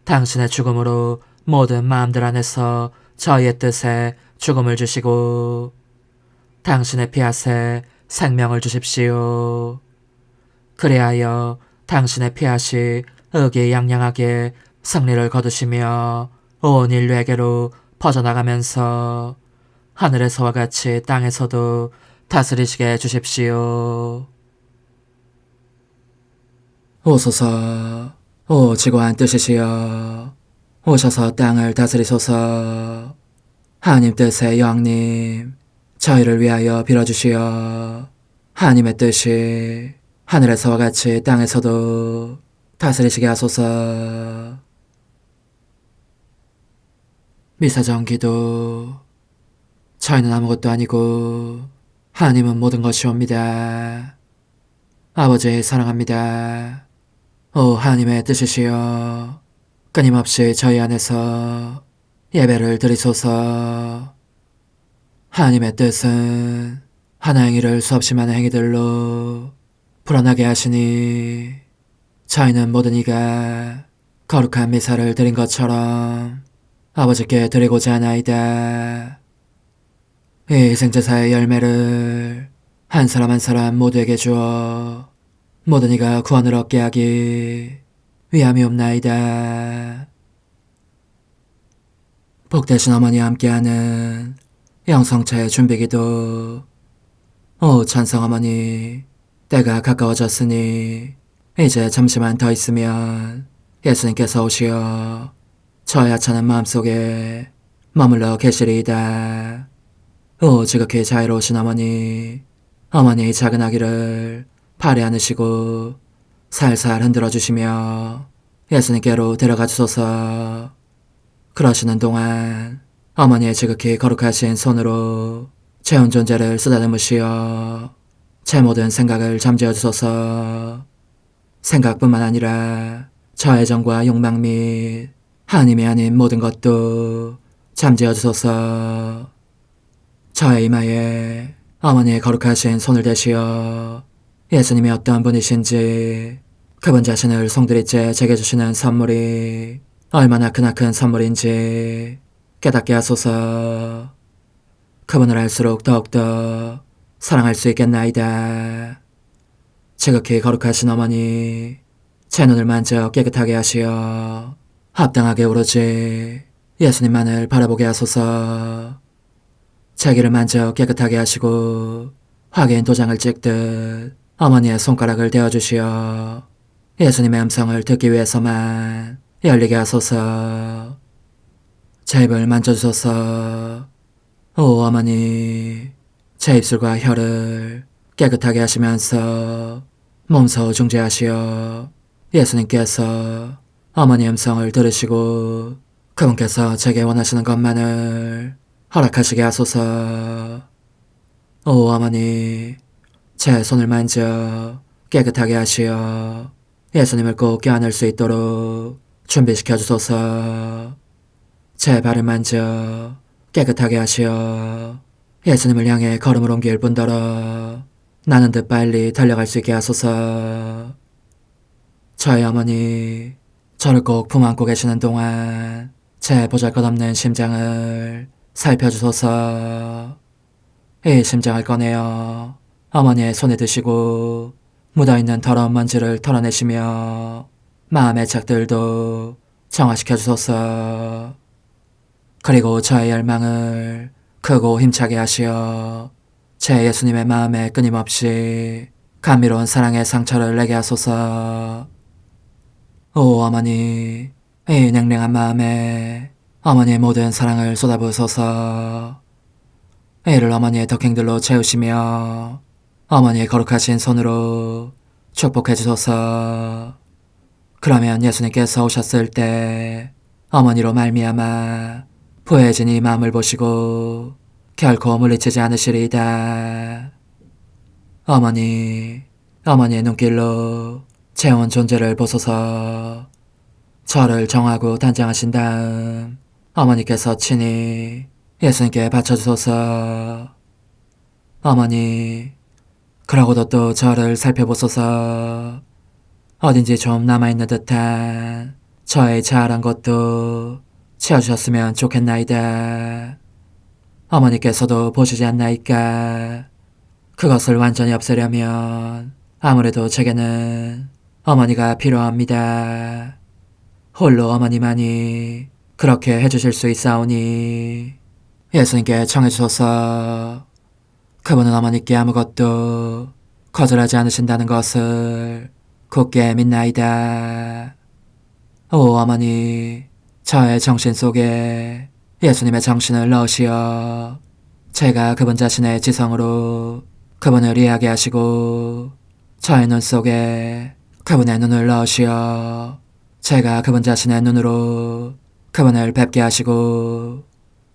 당신의 죽음으로 모든 마음들 안에서 저희의 뜻에 죽음을 주시고 당신의 피앗에 생명을 주십시오. 그리하여 당신의 피앗이 의기양양하게 승리를 거두시며 온 인류에게로 퍼져나가면서 하늘에서와 같이 땅에서도 다스리시게 해주십시오. 오소서, 오 지고한 뜻이시여, 오셔서 땅을 다스리소서. 하나님 뜻의 여왕님, 저희를 위하여 빌어주시어 하나님의 뜻이 하늘에서와 같이 땅에서도 다스리시게 하소서. 미사정 기도. 저희는 아무것도 아니고 하나님은 모든 것이옵니다. 아버지 사랑합니다. 오 하나님의 뜻이시여, 끊임없이 저희 안에서 예배를 드리소서. 하나님의 뜻은 하나 행위를 수없이 많은 행위들로 불어나게 하시니 저희는 모든 이가 거룩한 미사를 드린 것처럼 아버지께 드리고자 하나이다. 이 희생제사의 열매를 한 사람 한 사람 모두에게 주어 모든 이가 구원을 얻게 하기 위함이옵나이다. 복되신 어머니와 함께하는 영성차의 준비기도. 오 찬성 어머니, 때가 가까워졌으니 이제 잠시만 더 있으면 예수님께서 오시어 저의 하찮은 마음속에 머물러 계시리이다. 오 지극히 자유로우신 어머니, 어머니의 작은 아기를 팔에 안으시고 살살 흔들어 주시며 예수님께로 데려가 주소서. 그러시는 동안 어머니의 지극히 거룩하신 손으로 제 온 존재를 쓰다듬으시어 제 모든 생각을 잠재워 주소서. 생각뿐만 아니라 저 애정과 욕망 및 하나님이 아닌 모든 것도 잠재워 주소서. 저의 이마에 어머니의 거룩하신 손을 대시어 예수님이 어떤 분이신지, 그분 자신을 송두리째 제게 주시는 선물이 얼마나 크나큰 선물인지 깨닫게 하소서. 그분을 알수록 더욱더 사랑할 수 있겠나이다. 지극히 거룩하신 어머니, 제 눈을 만져 깨끗하게 하시어 합당하게 오로지 예수님만을 바라보게 하소서. 제 귀를 만져 깨끗하게 하시고 확인 도장을 찍듯 어머니의 손가락을 대어주시어 예수님의 음성을 듣기 위해서만 열리게 하소서. 제 입을 만져주소서. 오 어머니, 제 입술과 혀를 깨끗하게 하시면서 몸소 중재하시어 예수님께서 어머니의 음성을 들으시고 그분께서 제게 원하시는 것만을 허락하시게 하소서. 오 어머니, 제 손을 만져 깨끗하게 하시어 예수님을 꼭 껴안을 수 있도록 준비시켜 주소서. 제 발을 만져 깨끗하게 하시어 예수님을 향해 걸음을 옮길 뿐더러 나는 듯 빨리 달려갈 수 있게 하소서. 저의 어머니, 저를 꼭 품 안고 계시는 동안 제 보잘것없는 심장을 살펴주소서. 이 심장을 꺼내어 어머니의 손에 드시고 묻어있는 더러운 먼지를 털어내시며 마음의 착들도 정화시켜 주소서. 그리고 저의 열망을 크고 힘차게 하시어 제 예수님의 마음에 끊임없이 감미로운 사랑의 상처를 내게 하소서. 오 어머니, 이 냉랭한 마음에 어머니의 모든 사랑을 쏟아부으소서. 이를 어머니의 덕행들로 채우시며 어머니의 거룩하신 손으로 축복해 주소서. 그러면 예수님께서 오셨을 때 어머니로 말미암아 부해진 이 마음을 보시고 결코 물리치지 않으시리이다. 어머니, 어머니의 눈길로 제 온 존재를 보소서. 저를 정하고 단장하신 다음 어머니께서 친히 예수님께 바쳐주소서. 어머니, 그러고도 또 저를 살펴보소서. 어딘지 좀 남아있는 듯한 저의 자아란 것도 채워주셨으면 좋겠나이다. 어머니께서도 보시지 않나이까? 그것을 완전히 없애려면 아무래도 제게는 어머니가 필요합니다. 홀로 어머니만이 그렇게 해주실 수 있사오니 예수님께 청해주소서. 그분은 어머니께 아무것도 거절하지 않으신다는 것을 굳게 믿나이다. 오 어머니, 저의 정신 속에 예수님의 정신을 넣으시어 제가 그분 자신의 지성으로 그분을 이해하게 하시고 저의 눈 속에 그분의 눈을 넣으시어 제가 그분 자신의 눈으로 그분을 뵙게 하시고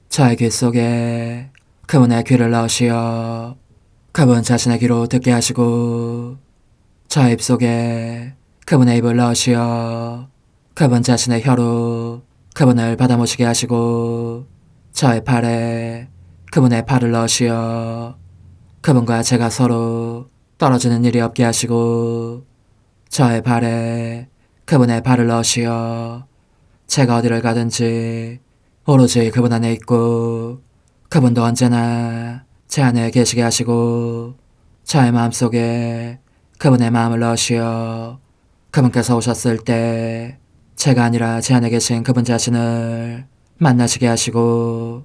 저의 귀 속에 그분의 귀를 넣으시어 그분 자신의 귀로 듣게 하시고 저의 입 속에 그분의 입을 넣으시어 그분 자신의 혀로 그분을 받아모시게 하시고 저의 팔에 그분의 팔을 넣으시어 그분과 제가 서로 떨어지는 일이 없게 하시고 저의 발에 그분의 발을 넣으시어 제가 어디를 가든지 오로지 그분 안에 있고 그분도 언제나 제 안에 계시게 하시고 저의 마음속에 그분의 마음을 넣으시어 그분께서 오셨을 때 제가 아니라 제 안에 계신 그분 자신을 만나시게 하시고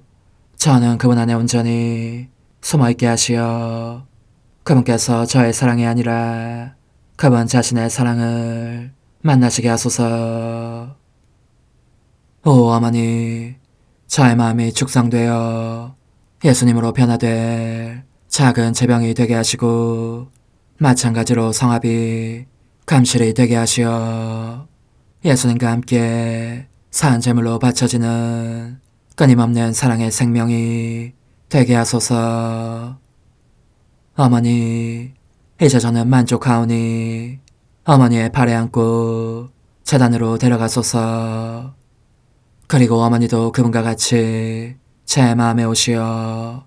저는 그분 안에 온전히 숨어있게 하시어 그분께서 저의 사랑이 아니라 그분 자신의 사랑을 만나시게 하소서. 오 어머니, 저의 마음이 축성되어 예수님으로 변화될 작은 제병이 되게 하시고 마찬가지로 성합이 감실이 되게 하시어 예수님과 함께 산 제물로 바쳐지는 끊임없는 사랑의 생명이 되게 하소서. 어머니, 이제 저는 만족하오니 어머니의 발에 안고 제단으로 데려가소서. 그리고 어머니도 그분과 같이 제 마음에 오시어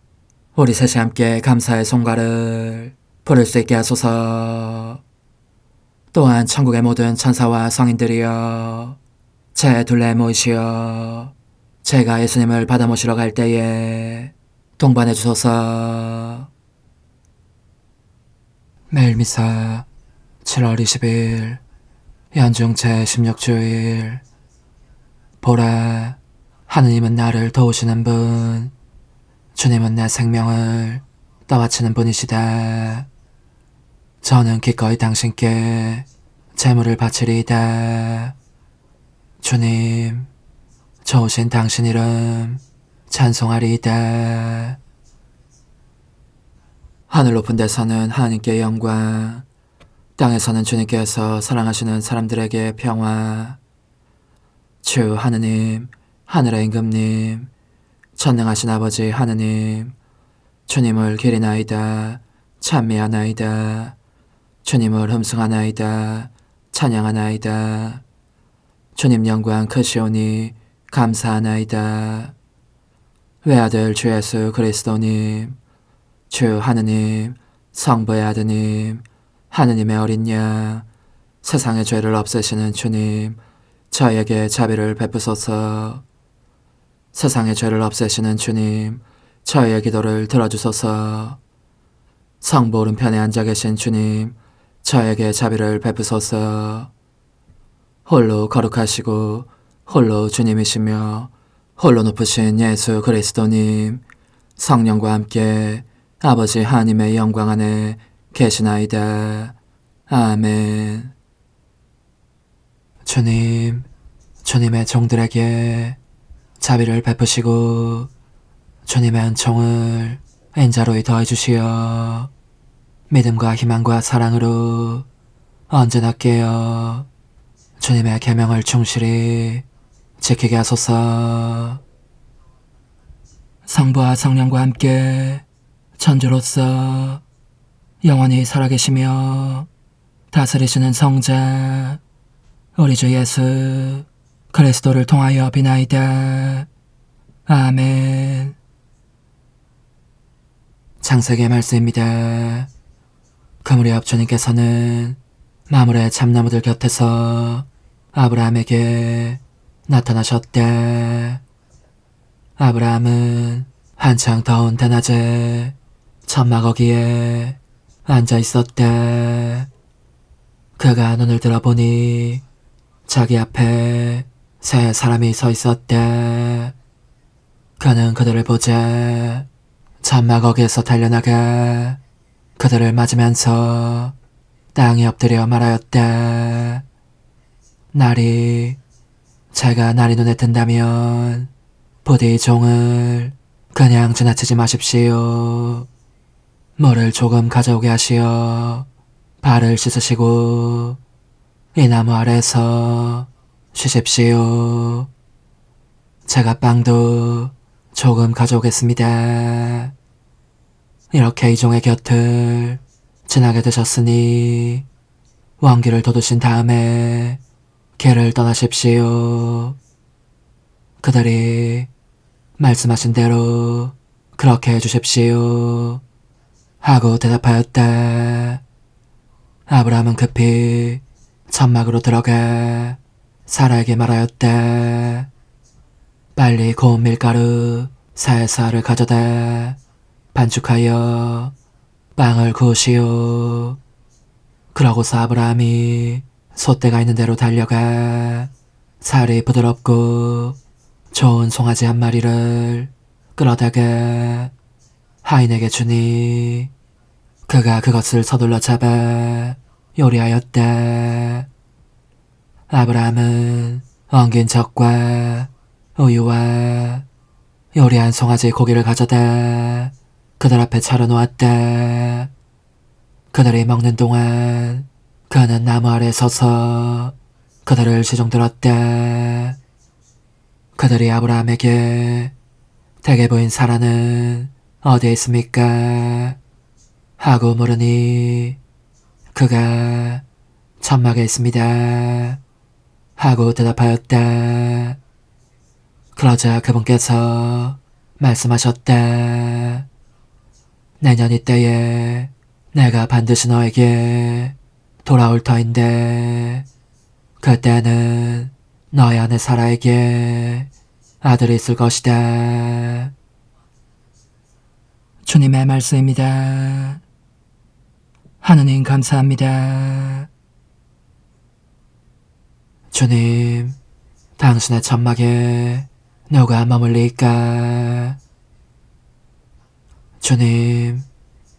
우리 셋이 함께 감사의 송가를 부를 수 있게 하소서. 또한 천국의 모든 천사와 성인들이여 제 둘레에 모이시어 제가 예수님을 받아 모시러 갈 때에 동반해 주소서. 매일 미사 7월 20일 연중 제16주일. 보라, 하느님은 나를 도우시는 분, 주님은 내 생명을 떠받치는 분이시다. 저는 기꺼이 당신께 재물을 바치리이다. 주님, 좋으신 당신 이름 찬송하리이다. 하늘 높은 데서는 하나님께 영광, 땅에서는 주님께서 사랑하시는 사람들에게 평화. 주 하느님, 하늘의 임금님, 전능하신 아버지 하느님, 주님을 기리나이다, 찬미하나이다. 주님을 흠숭하나이다, 찬양하나이다. 주님 영광 크시오니 감사하나이다. 외아들 주 예수 그리스도님, 주 하느님, 성부의 아드님, 하느님의 어린 양, 세상의 죄를 없애시는 주님, 저에게 자비를 베푸소서. 세상의 죄를 없애시는 주님, 저의 기도를 들어주소서. 성부 오른편에 앉아 계신 주님, 저에게 자비를 베푸소서. 홀로 거룩하시고 홀로 주님이시며 홀로 높으신 예수 그리스도님, 성령과 함께 아버지 하나님의 영광 안에 계시나이다. 아멘. 주님, 주님의 종들에게 자비를 베푸시고 주님의 은총을 인자로이 더해주시어 믿음과 희망과 사랑으로 언제나 깨어 주님의 계명을 충실히 지키게 하소서. 성부와 성령과 함께 천주로서 영원히 살아계시며 다스리시는 성자 우리 주 예수 그리스도를 통하여 비나이다. 아멘. 창세기의 말씀입니다. 그 무렵 주님께서는 마물의 참나무들 곁에서 아브라함에게 나타나셨다. 아브라함은 한창 더운 대낮에 천막어기에 앉아 있었다. 그가 눈을 들어보니 자기 앞에 세 사람이 서 있었다. 그는 그들을 보자 천막어기에서 달려나가 그들을 맞으면서 땅에 엎드려 말하였다. 제가 날이 눈에 든다면 부디 종을 그냥 지나치지 마십시오. 물을 조금 가져오게 하시어 발을 씻으시고 이 나무 아래서 쉬십시오. 제가 빵도 조금 가져오겠습니다. 이렇게 이 종의 곁을 지나게 되셨으니 왕기를 돋우신 다음에 길을 떠나십시오. 그들이 말씀하신 대로 그렇게 해주십시오. 하고 대답하였다. 아브라함은 급히 천막으로 들어가 사라에게 말하였다. 빨리 고운 밀가루 4에서를 가져다 반죽하여 빵을 구우시오. 그러고서 아브라함이 솥대가 있는 대로 달려가 살이 부드럽고 좋은 송아지 한 마리를 끌어다가 하인에게 주니 그가 그것을 서둘러 잡아 요리하였다. 아브라함은 엉긴 젖과 우유와 요리한 송아지 고기를 가져다 그들 앞에 차려놓았다. 그들이 먹는 동안 그는 나무 아래 서서 그들을 시종들었다. 그들이 아브라함에게 댁에 보인 사라는 어디에 있습니까? 하고 물으니 그가 천막에 있습니다. 하고 대답하였다. 그러자 그분께서 말씀하셨다. 내년 이때에 내가 반드시 너에게 돌아올 터인데 그때는 너의 아내 사라에게 아들이 있을 것이다. 주님의 말씀입니다. 하느님 감사합니다. 주님, 당신의 천막에 누가 머물리까? 주님,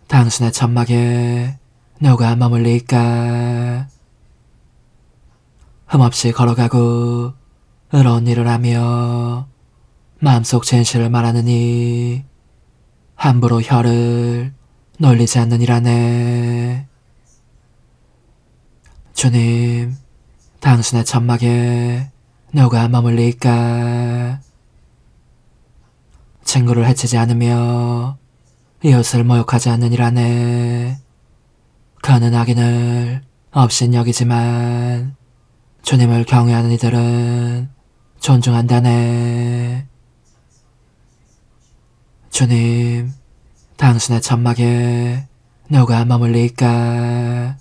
당신의 천막에 누가 머물리까? 흠없이 걸어가고 의로운 일을 하며 마음속 진실을 말하느니 함부로 혀를 놀리지 않느니라네. 주님, 당신의 천막에 누가 머물리까? 친구를 해치지 않으며 이웃을 모욕하지 않느니라네. 그는 악인을 없인 여기지만 주님을 경외하는 이들은 존중한다네. 주님, 당신의 천막에 누가 머물리까?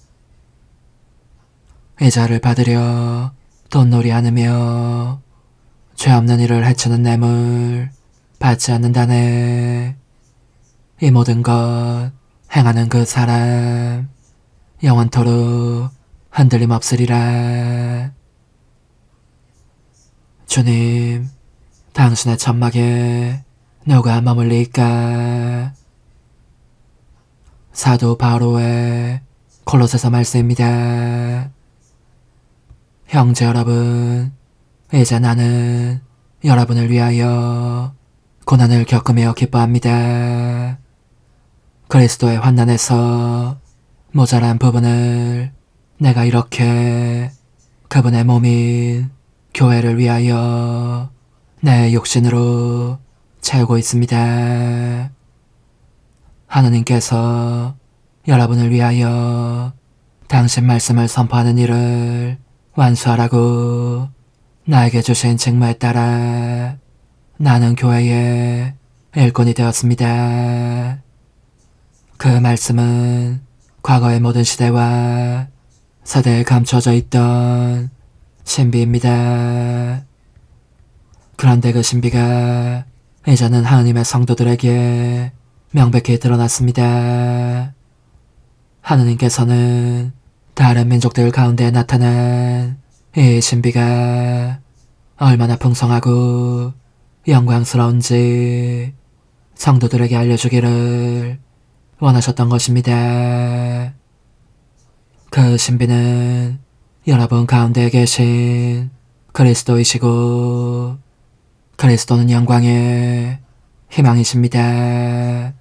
이자를 받으려 돈놀이 않으며 죄 없는 이를 해치는 뇌물 받지 않는다네. 이 모든 것 행하는 그 사람 영원토록 흔들림 없으리라. 주님, 당신의 천막에 누가 머물리까? 사도 바로의 골로새서 말씀입니다. 형제 여러분, 이제 나는 여러분을 위하여 고난을 겪으며 기뻐합니다. 그리스도의 환난에서 모자란 부분을 내가 이렇게 그분의 몸인 교회를 위하여 내 육신으로 채우고 있습니다. 하느님께서 여러분을 위하여 당신 말씀을 선포하는 일을 완수하라고 나에게 주신 직무에 따라 나는 교회의 일꾼이 되었습니다. 그 말씀은 과거의 모든 시대와 세대에 감춰져 있던 신비입니다. 그런데 그 신비가 이제는 하느님의 성도들에게 명백히 드러났습니다. 하느님께서는 다른 민족들 가운데 나타난 이 신비가 얼마나 풍성하고 영광스러운지 성도들에게 알려주기를 원하셨던 것입니다. 그 신비는 여러분 가운데 계신 그리스도이시고 그리스도는 영광의 희망이십니다.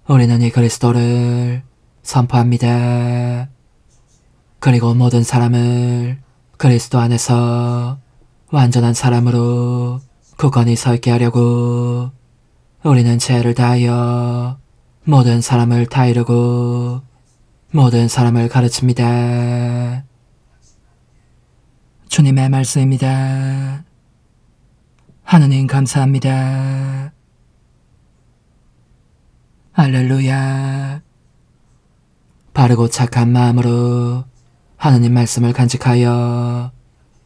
우리는 이 그리스도를 선포합니다. 그리고 모든 사람을 그리스도 안에서 완전한 사람으로 굳건히 서 있게 하려고 우리는 죄를 다하여 모든 사람을 다 이루고 모든 사람을 가르칩니다. 주님의 말씀입니다. 하느님 감사합니다. 할렐루야. 바르고 착한 마음으로 하느님 말씀을 간직하여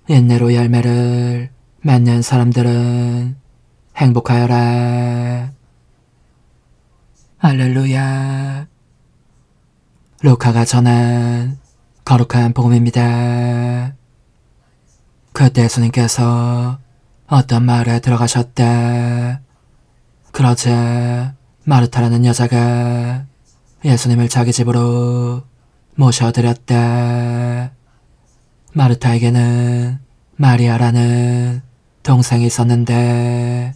인내로 열매를 맺는 사람들은 행복하여라. 할렐루야. 루카가 전한 거룩한 복음입니다. 그때 예수님께서 어떤 마을에 들어가셨다. 그러자 마르타라는 여자가 예수님을 자기 집으로 모셔드렸다. 마르타에게는 마리아라는 동생이 있었는데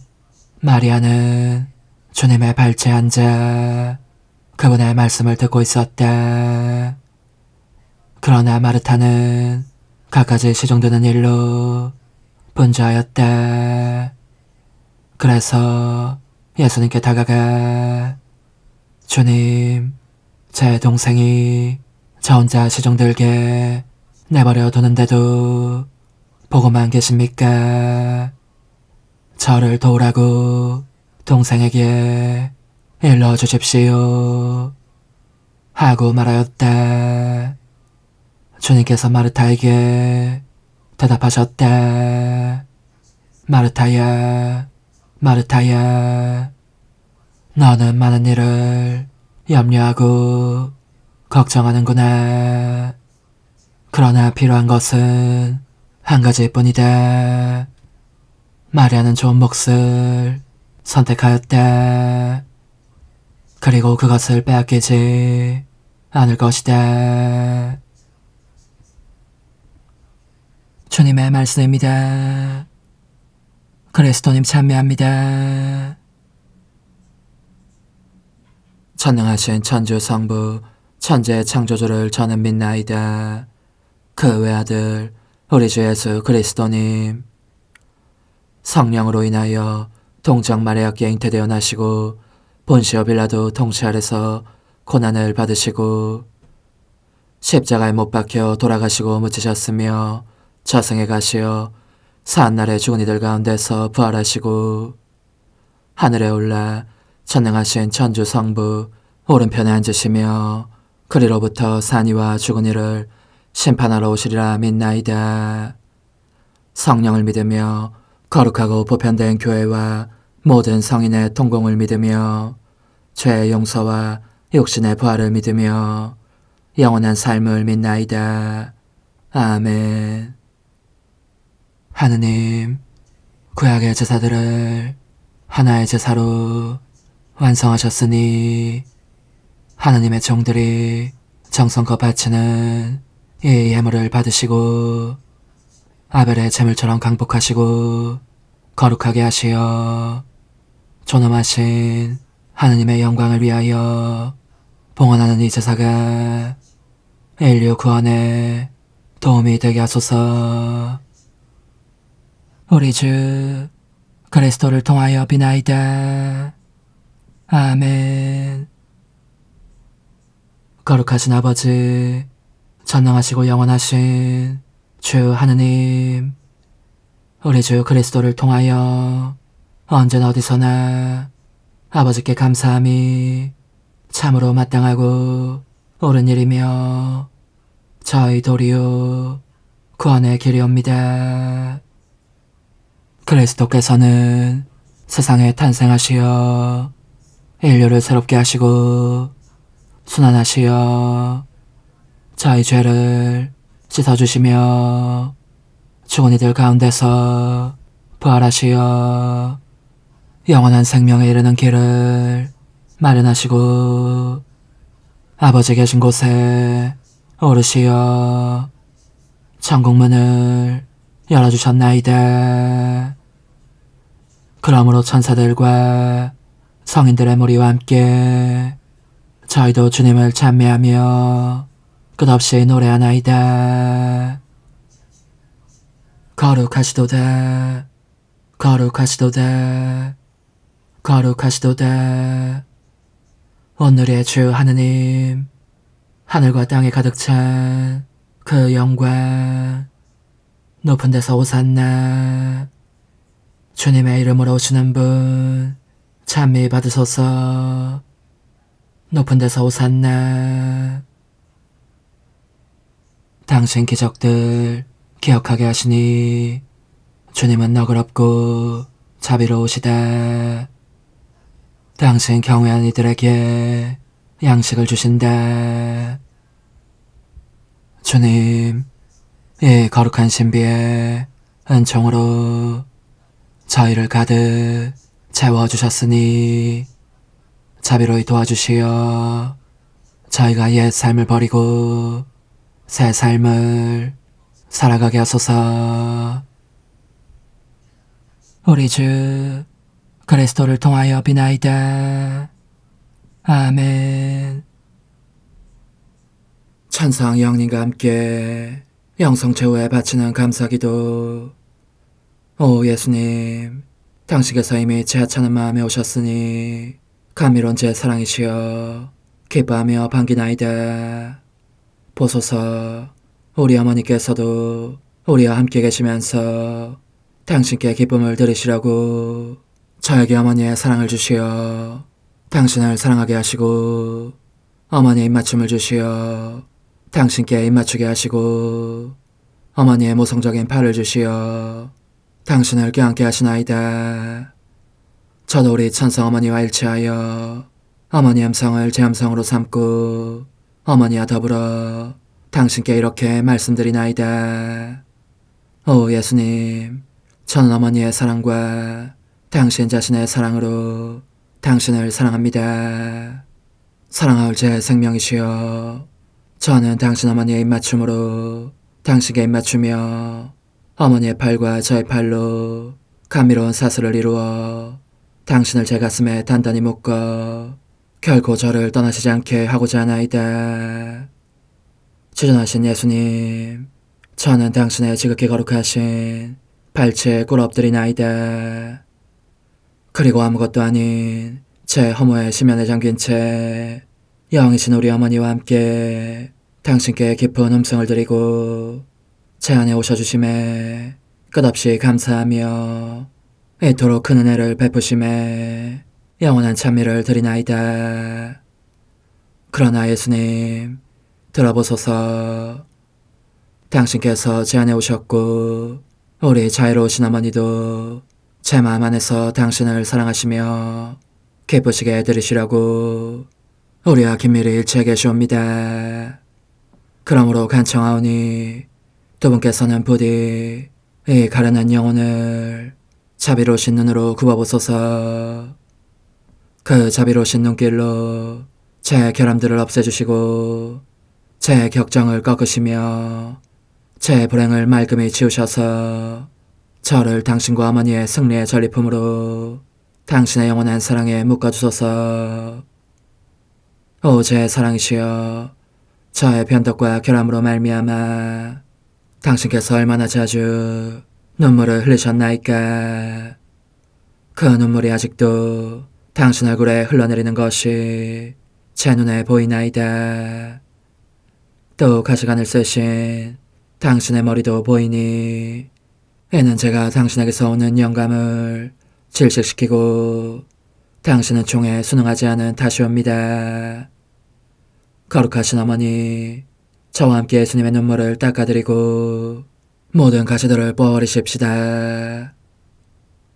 마리아는 주님의 발치에 앉아 그분의 말씀을 듣고 있었다. 그러나 마르타는 갖가지 시중드는 일로 분주하였다. 그래서 예수님께 다가가 주님, 제 동생이 저 혼자 시중들게 내버려 두는데도 보고만 계십니까? 저를 도우라고 동생에게 일러주십시오. 하고 말하였다. 주님께서 마르타에게 대답하셨다. 마르타야, 마르타야, 너는 많은 일을 염려하고 걱정하는구나. 그러나 필요한 것은 한 가지뿐이다. 마리아는 좋은 몫을 선택하였다. 그리고 그것을 빼앗기지 않을 것이다. 주님의 말씀입니다. 그리스도님 찬미합니다. 전능하신 천주 성부 천지의 창조주를 저는 믿나이다. 그 외아들 우리 주 예수 그리스도님, 성령으로 인하여 동정 마리아께 잉태되어 나시고 본시오 빌라도 통치 아래서 고난을 받으시고 십자가에 못 박혀 돌아가시고 묻히셨으며 저승에 가시어 사한날에 죽은 이들 가운데서 부활하시고 하늘에 올라 전능하신 천주 성부 오른편에 앉으시며 그리로부터 산이와 죽은 이를 심판하러 오시리라 믿나이다. 성령을 믿으며 거룩하고 보편된 교회와 모든 성인의 통공을 믿으며 죄의 용서와 육신의 부활을 믿으며 영원한 삶을 믿나이다. 아멘. 하느님, 구약의 제사들을 하나의 제사로 완성하셨으니 하나님의 종들이 정성껏 바치는 이 예물을 받으시고 아벨의 제물처럼 강복하시고 거룩하게 하시어 존엄하신 하나님의 영광을 위하여 봉헌하는 이 제사가 인류 구원에 도움이 되게 하소서. 우리 주 그리스도를 통하여 비나이다. 아멘. 거룩하신 아버지, 전능하시고 영원하신 주 하느님, 우리 주 그리스도를 통하여 언제나 어디서나 아버지께 감사함이 참으로 마땅하고 옳은 일이며 저희 도리요 구원의 길이옵니다. 그리스도께서는 세상에 탄생하시어 인류를 새롭게 하시고 순환하시어 저희 죄를 씻어주시며 죽은 이들 가운데서 부활하시어 영원한 생명에 이르는 길을 마련하시고 아버지 계신 곳에 오르시어 천국문을 열어주셨나이다. 그러므로 천사들과 성인들의 무리와 함께 저희도 주님을 찬미하며 끝없이 노래하나이다. 거룩하시도다. 거룩하시도다. 거룩하시도다. 오늘의 주 하느님, 하늘과 땅에 가득 찬 그 영광, 높은 데서 오산나. 주님의 이름으로 오시는 분 찬미 받으소서. 높은 데서 오산나. 당신 기적들 기억하게 하시니 주님은 너그럽고 자비로우시다. 당신 경외한 이들에게 양식을 주신다. 주님, 이 거룩한 신비의 은총으로 저희를 가득 채워주셨으니 자비로이 도와주시어 저희가 옛 삶을 버리고 새 삶을 살아가게 하소서. 우리 주 그리스도를 통하여 비나이다. 아멘. 천상 영님과 함께 영성 최후에 바치는 감사기도. 오 예수님, 당신께서 이미 제 하찮은 마음에 오셨으니 감미로운 제 사랑이시여 기뻐하며 반기나이다. 보소서, 우리 어머니께서도 우리와 함께 계시면서 당신께 기쁨을 들으시라고 저에게 어머니의 사랑을 주시어 당신을 사랑하게 하시고 어머니의 입맞춤을 주시어 당신께 입맞추게 하시고 어머니의 모성적인 팔을 주시어 당신을 껴안게 하시나이다. 저도 우리 천성 어머니와 일치하여 어머니 음성을 제 음성으로 삼고 어머니와 더불어 당신께 이렇게 말씀드리나이다. 오 예수님, 저는 어머니의 사랑과 당신 자신의 사랑으로 당신을 사랑합니다. 사랑하올 제 생명이시여, 저는 당신 어머니의 입맞춤으로 당신께 입맞추며 어머니의 팔과 저의 팔로 감미로운 사슬을 이루어 당신을 제 가슴에 단단히 묶어 결코 저를 떠나시지 않게 하고자 하나이다. 주전하신 예수님, 저는 당신의 지극히 거룩하신 발치에 꿇어 엎드리나이다. 그리고 아무것도 아닌 제 허무의 심연에 잠긴 채 영이신 우리 어머니와 함께 당신께 깊은 음성을 드리고 제 안에 오셔주심에 끝없이 감사하며 이토록 큰 은혜를 베푸심에 영원한 찬미를 드리나이다. 그러나 예수님, 들어보소서. 당신께서 제 안에 오셨고 우리 자유로우신 어머니도 제 마음 안에서 당신을 사랑하시며 기쁘시게 해드리시라고 우리와 긴밀히 일치해 계시옵니다. 그러므로 간청하오니 두 분께서는 부디 이 가련한 영혼을 자비로우신 눈으로 굽어보소서. 그 자비로우신 눈길로 제 결함들을 없애주시고 제 격정을 꺾으시며 제 불행을 말끔히 지우셔서 저를 당신과 어머니의 승리의 전리품으로 당신의 영원한 사랑에 묶어주소서. 오 제 사랑이시여, 저의 변덕과 결함으로 말미암아 당신께서 얼마나 자주 눈물을 흘리셨나이까. 그 눈물이 아직도 당신 얼굴에 흘러내리는 것이 제 눈에 보이나이다. 또 가시관을 쓰신 당신의 머리도 보이니 이는 제가 당신에게서 오는 영감을 질식시키고 당신은 총에 순응하지 않은 탓이옵니다. 거룩하신 어머니, 저와 함께 예수님의 눈물을 닦아드리고 모든 가시들을 뽑아버리십시다.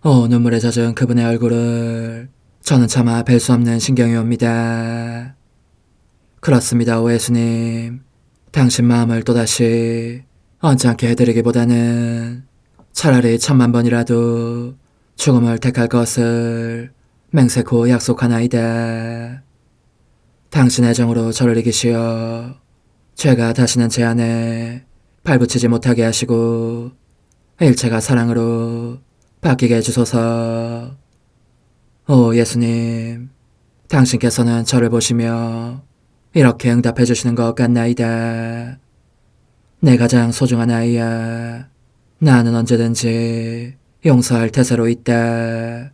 오 눈물에 젖은 그분의 얼굴을 저는 차마 뵐 수 없는 신경이 옵니다. 그렇습니다, 오 예수님. 당신 마음을 또다시 언짢게 해드리기보다는 차라리 10,000,000번이라도 죽음을 택할 것을 맹세코 약속하나이다. 당신의 정으로 저를 이기시어 죄가 다시는 제 안에 발붙이지 못하게 하시고 일체가 사랑으로 바뀌게 해주소서. 오 예수님, 당신께서는 저를 보시며 이렇게 응답해 주시는 것 같나이다. 내 가장 소중한 아이야, 나는 언제든지 용서할 태세로 있다.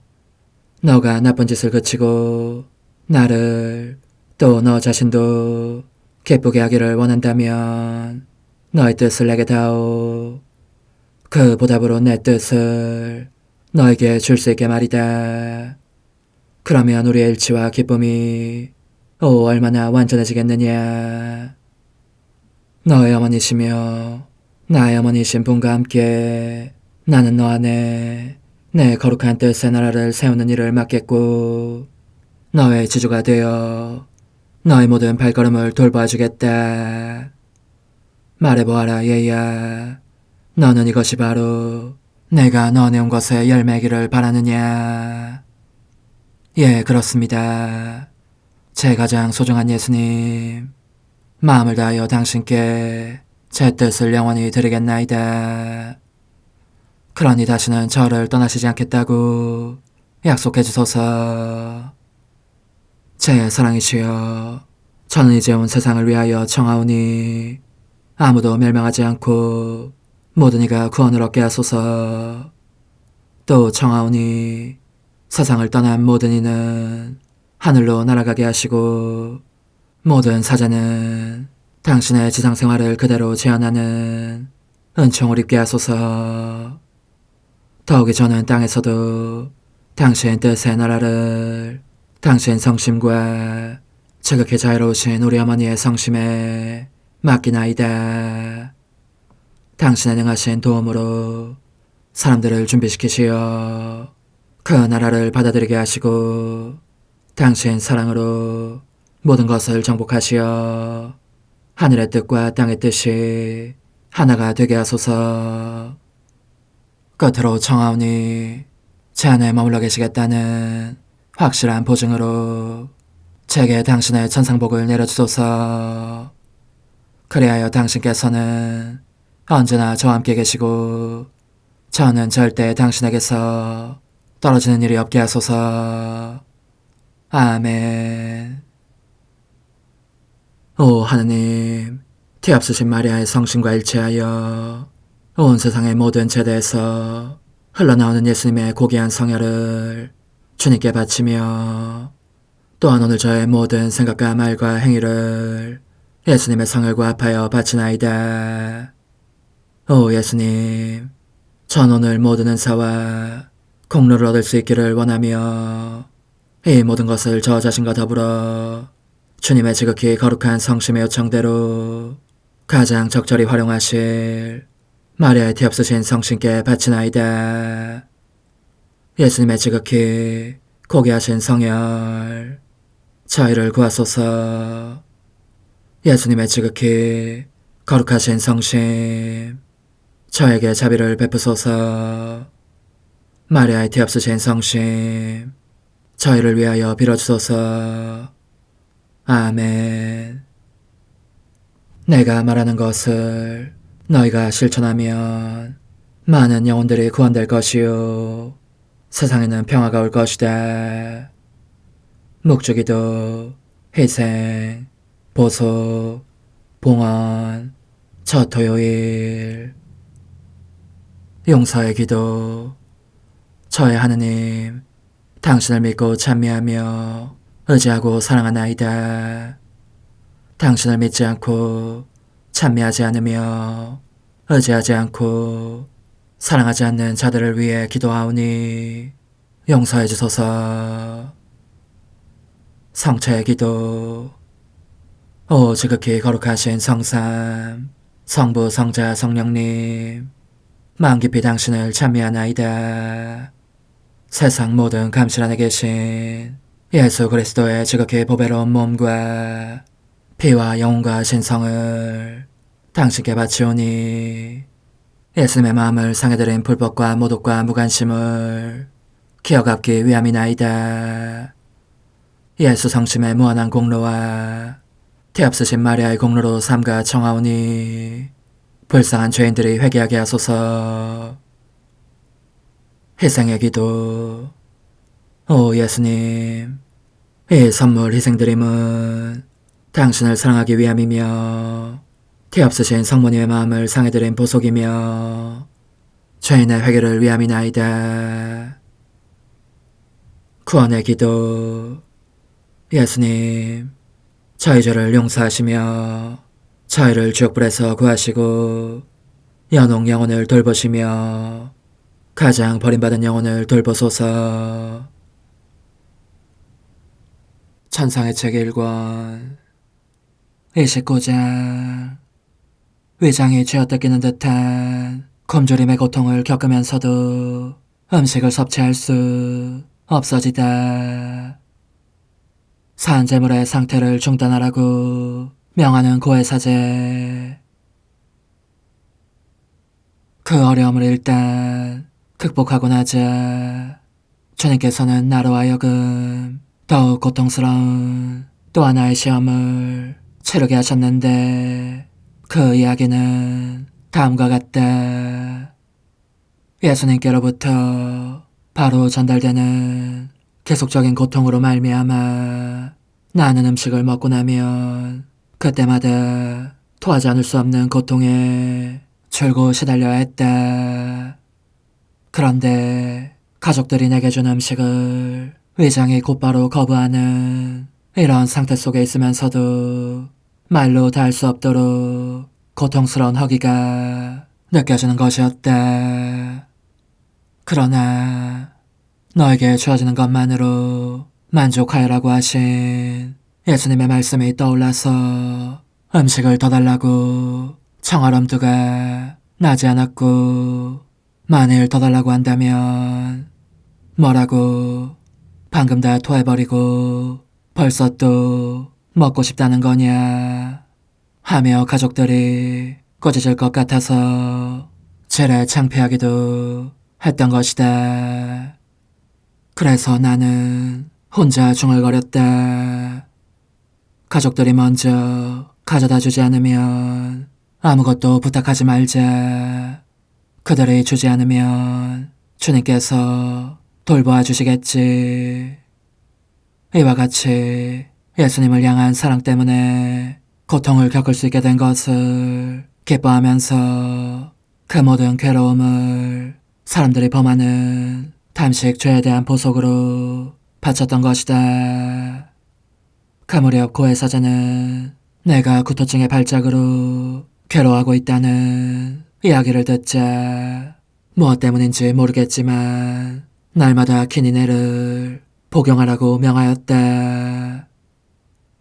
너가 나쁜 짓을 그치고 나를 또 너 자신도 기쁘게 하기를 원한다면 너의 뜻을 내게 다오. 그 보답으로 내 뜻을 너에게 줄 수 있게 말이다. 그러면 우리의 일치와 기쁨이 얼마나 완전해지겠느냐. 너의 어머니시며 나의 어머니신 분과 함께 나는 너 안에 내 거룩한 뜻의 나라를 세우는 일을 맡겠고 너의 지주가 되어 너의 모든 발걸음을 돌봐주겠다. 말해보아라 얘야, 너는 이것이 바로 내가 너 내온 것에 열매기를 바라느냐. 예, 그렇습니다. 제 가장 소중한 예수님, 마음을 다하여 당신께 제 뜻을 영원히 드리겠나이다. 그러니 다시는 저를 떠나시지 않겠다고 약속해 주소서. 제 사랑이시여, 저는 이제 온 세상을 위하여 청하오니 아무도 멸망하지 않고 모든 이가 구원을 얻게 하소서. 또 청하오니 세상을 떠난 모든 이는 하늘로 날아가게 하시고 모든 사자는 당신의 지상생활을 그대로 재현하는 은총을 입게 하소서. 더욱이 저는 땅에서도 당신 뜻의 나라를 당신 성심과 지극히 자유로우신 우리 어머니의 성심에 맡기나이다. 당신의 능하신 도움으로 사람들을 준비시키시어 그 나라를 받아들이게 하시고 당신 사랑으로 모든 것을 정복하시어 하늘의 뜻과 땅의 뜻이 하나가 되게 하소서. 끝으로 청하오니 제 안에 머물러 계시겠다는 확실한 보증으로 제게 당신의 천상복을 내려주소서. 그리하여 당신께서는 언제나 저와 함께 계시고 저는 절대 당신에게서 떨어지는 일이 없게 하소서. 아멘. 오 하느님, 티없으신 마리아의 성신과 일치하여 온 세상의 모든 제대에서 흘러나오는 예수님의 고귀한 성혈을 주님께 바치며 또한 오늘 저의 모든 생각과 말과 행위를 예수님의 성혈과 합하여 바치나이다. 오 예수님, 전 오늘 모든 은사와 공로를 얻을 수 있기를 원하며 이 모든 것을 저 자신과 더불어 주님의 지극히 거룩한 성심의 요청대로 가장 적절히 활용하실 마리아의 티없으신 성신께 바치나이다. 예수님의 지극히 고귀하신 성혈, 저희를 구하소서. 예수님의 지극히 거룩하신 성심, 저에게 자비를 베푸소서. 마리아의 뒤없으신 성심, 저희를 위하여 빌어주소서. 아멘. 내가 말하는 것을 너희가 실천하면 많은 영혼들이 구원될 것이요 세상에는 평화가 올 것이다. 묵주기도, 희생, 보속, 봉헌, 첫 토요일. 용서의 기도. 저의 하느님, 당신을 믿고 찬미하며 의지하고 사랑하나이다. 당신을 믿지 않고 찬미하지 않으며 의지하지 않고 사랑하지 않는 자들을 위해 기도하오니 용서해 주소서. 성체의 기도. 오 지극히 거룩하신 성삼, 성부, 성자, 성령님, 마음 깊이 당신을 찬미하나이다. 세상 모든 감실 안에 계신 예수 그리스도의 지극히 보배로운 몸과 피와 영혼과 신성을 당신께 바치오니 예수님의 마음을 상해드린 불법과 모독과 무관심을 기억하기 위함이나이다. 예수 성심의 무한한 공로와 뒤없으신 마리아의 공로로 삼가 청하오니 불쌍한 죄인들이 회개하게 하소서. 희생의 기도. 오 예수님, 이 선물 희생드림은 당신을 사랑하기 위함이며 뒤없으신 성모님의 마음을 상해드린 보속이며 죄인의 회개를 위함이나이다. 구원의 기도. 예수님, 저희 죄를 용서하시며 저희를 지옥불에서 구하시고 연옥 영혼을 돌보시며 가장 버림받은 영혼을 돌보소서. 천상의 책 1권 29장. 위장이 쥐어뜯기는 듯한 굶주림의 고통을 겪으면서도 음식을 섭취할 수 없어지다. 산재물의 상태를 중단하라고 명하는 고해사제. 그 어려움을 일단 극복하고 나자 주님께서는 나로 하여금 더욱 고통스러운 또 하나의 시험을 치르게 하셨는데 그 이야기는 다음과 같다. 예수님께로부터 바로 전달되는 계속적인 고통으로 말미암아 나는 음식을 먹고 나면 그때마다 토하지 않을 수 없는 고통에 줄곧 시달려야 했다. 그런데 가족들이 내게 준 음식을 위장이 곧바로 거부하는 이런 상태 속에 있으면서도 말로 다 할 수 없도록 고통스러운 허기가 느껴지는 것이었다. 그러나 너에게 주어지는 것만으로 만족하여라고 하신 예수님의 말씀이 떠올라서 음식을 더 달라고 청할 엄두가 나지 않았고, 만일 더 달라고 한다면 뭐라고 방금 다 토해버리고 벌써 또 먹고 싶다는 거냐 하며 가족들이 꼬집을 것 같아서 제래 창피하기도 했던 것이다. 그래서 나는 혼자 중얼거렸다. 가족들이 먼저 가져다 주지 않으면 아무것도 부탁하지 말자. 그들이 주지 않으면 주님께서 돌보아 주시겠지. 이와 같이 예수님을 향한 사랑 때문에 고통을 겪을 수 있게 된 것을 기뻐하면서 그 모든 괴로움을 사람들이 범하는 담식 죄에 대한 보속으로 바쳤던 것이다. 그 무렵 고해사제는 내가 구토증의 발작으로 괴로워하고 있다는 이야기를 듣자 무엇 때문인지 모르겠지만 날마다 키니네를 복용하라고 명하였다.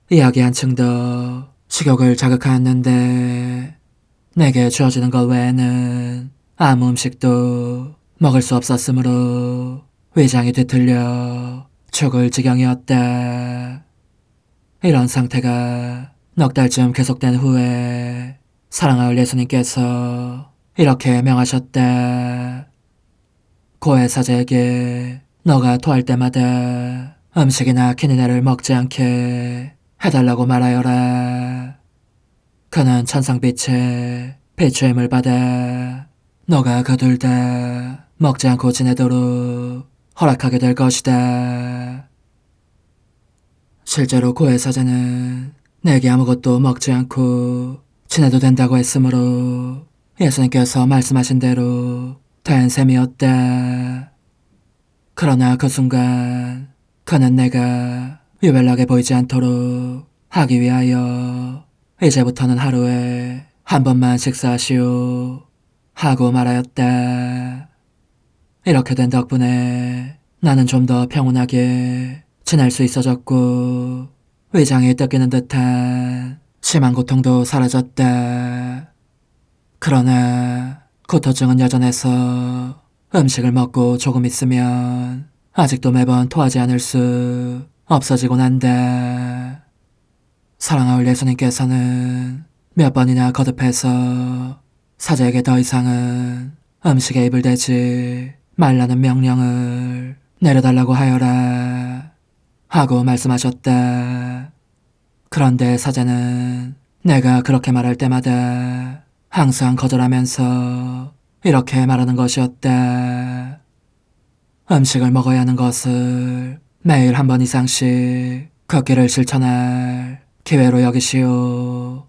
이야기 한층 더 식욕을 자극하였는데 내게 주어지는 것 외에는 아무 음식도 먹을 수 없었으므로 위장이 뒤틀려 죽을 지경이었다. 이런 상태가 넉 달쯤 계속된 후에 사랑하올 예수님께서 이렇게 명하셨다. 고해 사제에게 너가 토할 때마다 음식이나 키니네를 먹지 않게 해달라고 말하여라. 그는 천상빛의 비추임을 받아 너가 그 둘 다 먹지 않고 지내도록 허락하게 될 것이다. 실제로 고해 사제는 내게 아무것도 먹지 않고 지내도 된다고 했으므로 예수님께서 말씀하신 대로 된 셈이었다. 그러나 그 순간 그는 내가 유별나게 보이지 않도록 하기 위하여 이제부터는 하루에 한 번만 식사하시오 하고 말하였다. 이렇게 된 덕분에 나는 좀 더 평온하게 지낼 수 있어졌고 위장이 뜯기는 듯한 심한 고통도 사라졌다. 그러나 구토증은 여전해서 음식을 먹고 조금 있으면 아직도 매번 토하지 않을 수 없어지곤 한다. 사랑하올 예수님께서는 몇 번이나 거듭해서 사제에게 더 이상은 음식에 입을 대지 말라는 명령을 내려달라고 하여라 하고 말씀하셨다. 그런데 사제는 내가 그렇게 말할 때마다 항상 거절하면서 이렇게 말하는 것이었다. 음식을 먹어야 하는 것을 매일 한 번 이상씩 걷기를 실천할 기회로 여기시오.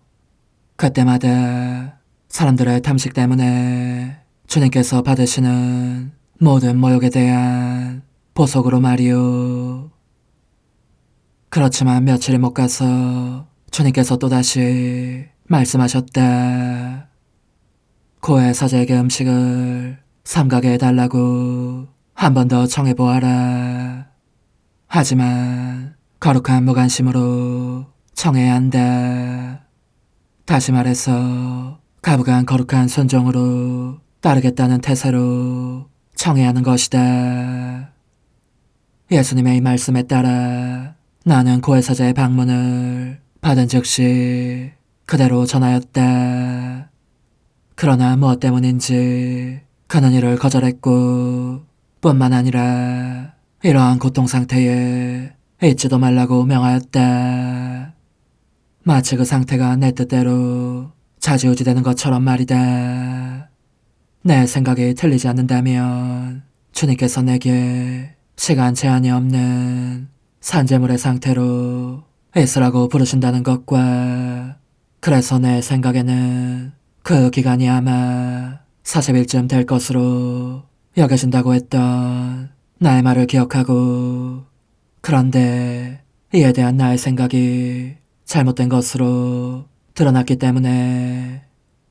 그때마다 사람들의 탐식 때문에 주님께서 받으시는 모든 모욕에 대한 보석으로 말이오. 그렇지만 며칠이 못 가서 주님께서 또다시 말씀하셨다. 고해 사제에게 음식을 삼가게 해달라고 한 번 더 청해보아라. 하지만 거룩한 무관심으로 청해야 한다. 다시 말해서 가부간 거룩한 순종으로 따르겠다는 태세로 청해야 하는 것이다. 예수님의 이 말씀에 따라 나는 고해 사제의 방문을 받은 즉시 그대로 전하였다. 그러나 무엇 때문인지 그는 이를 거절했고 뿐만 아니라 이러한 고통 상태에 있지도 말라고 명하였다. 마치 그 상태가 내 뜻대로 좌지우지되는 것처럼 말이다. 내 생각이 틀리지 않는다면 주님께서 내게 시간 제한이 없는 산재물의 상태로 있으라고 부르신다는 것과 그래서 내 생각에는 그 기간이 아마 40일쯤 될 것으로 여겨진다고 했던 나의 말을 기억하고 그런데 이에 대한 나의 생각이 잘못된 것으로 드러났기 때문에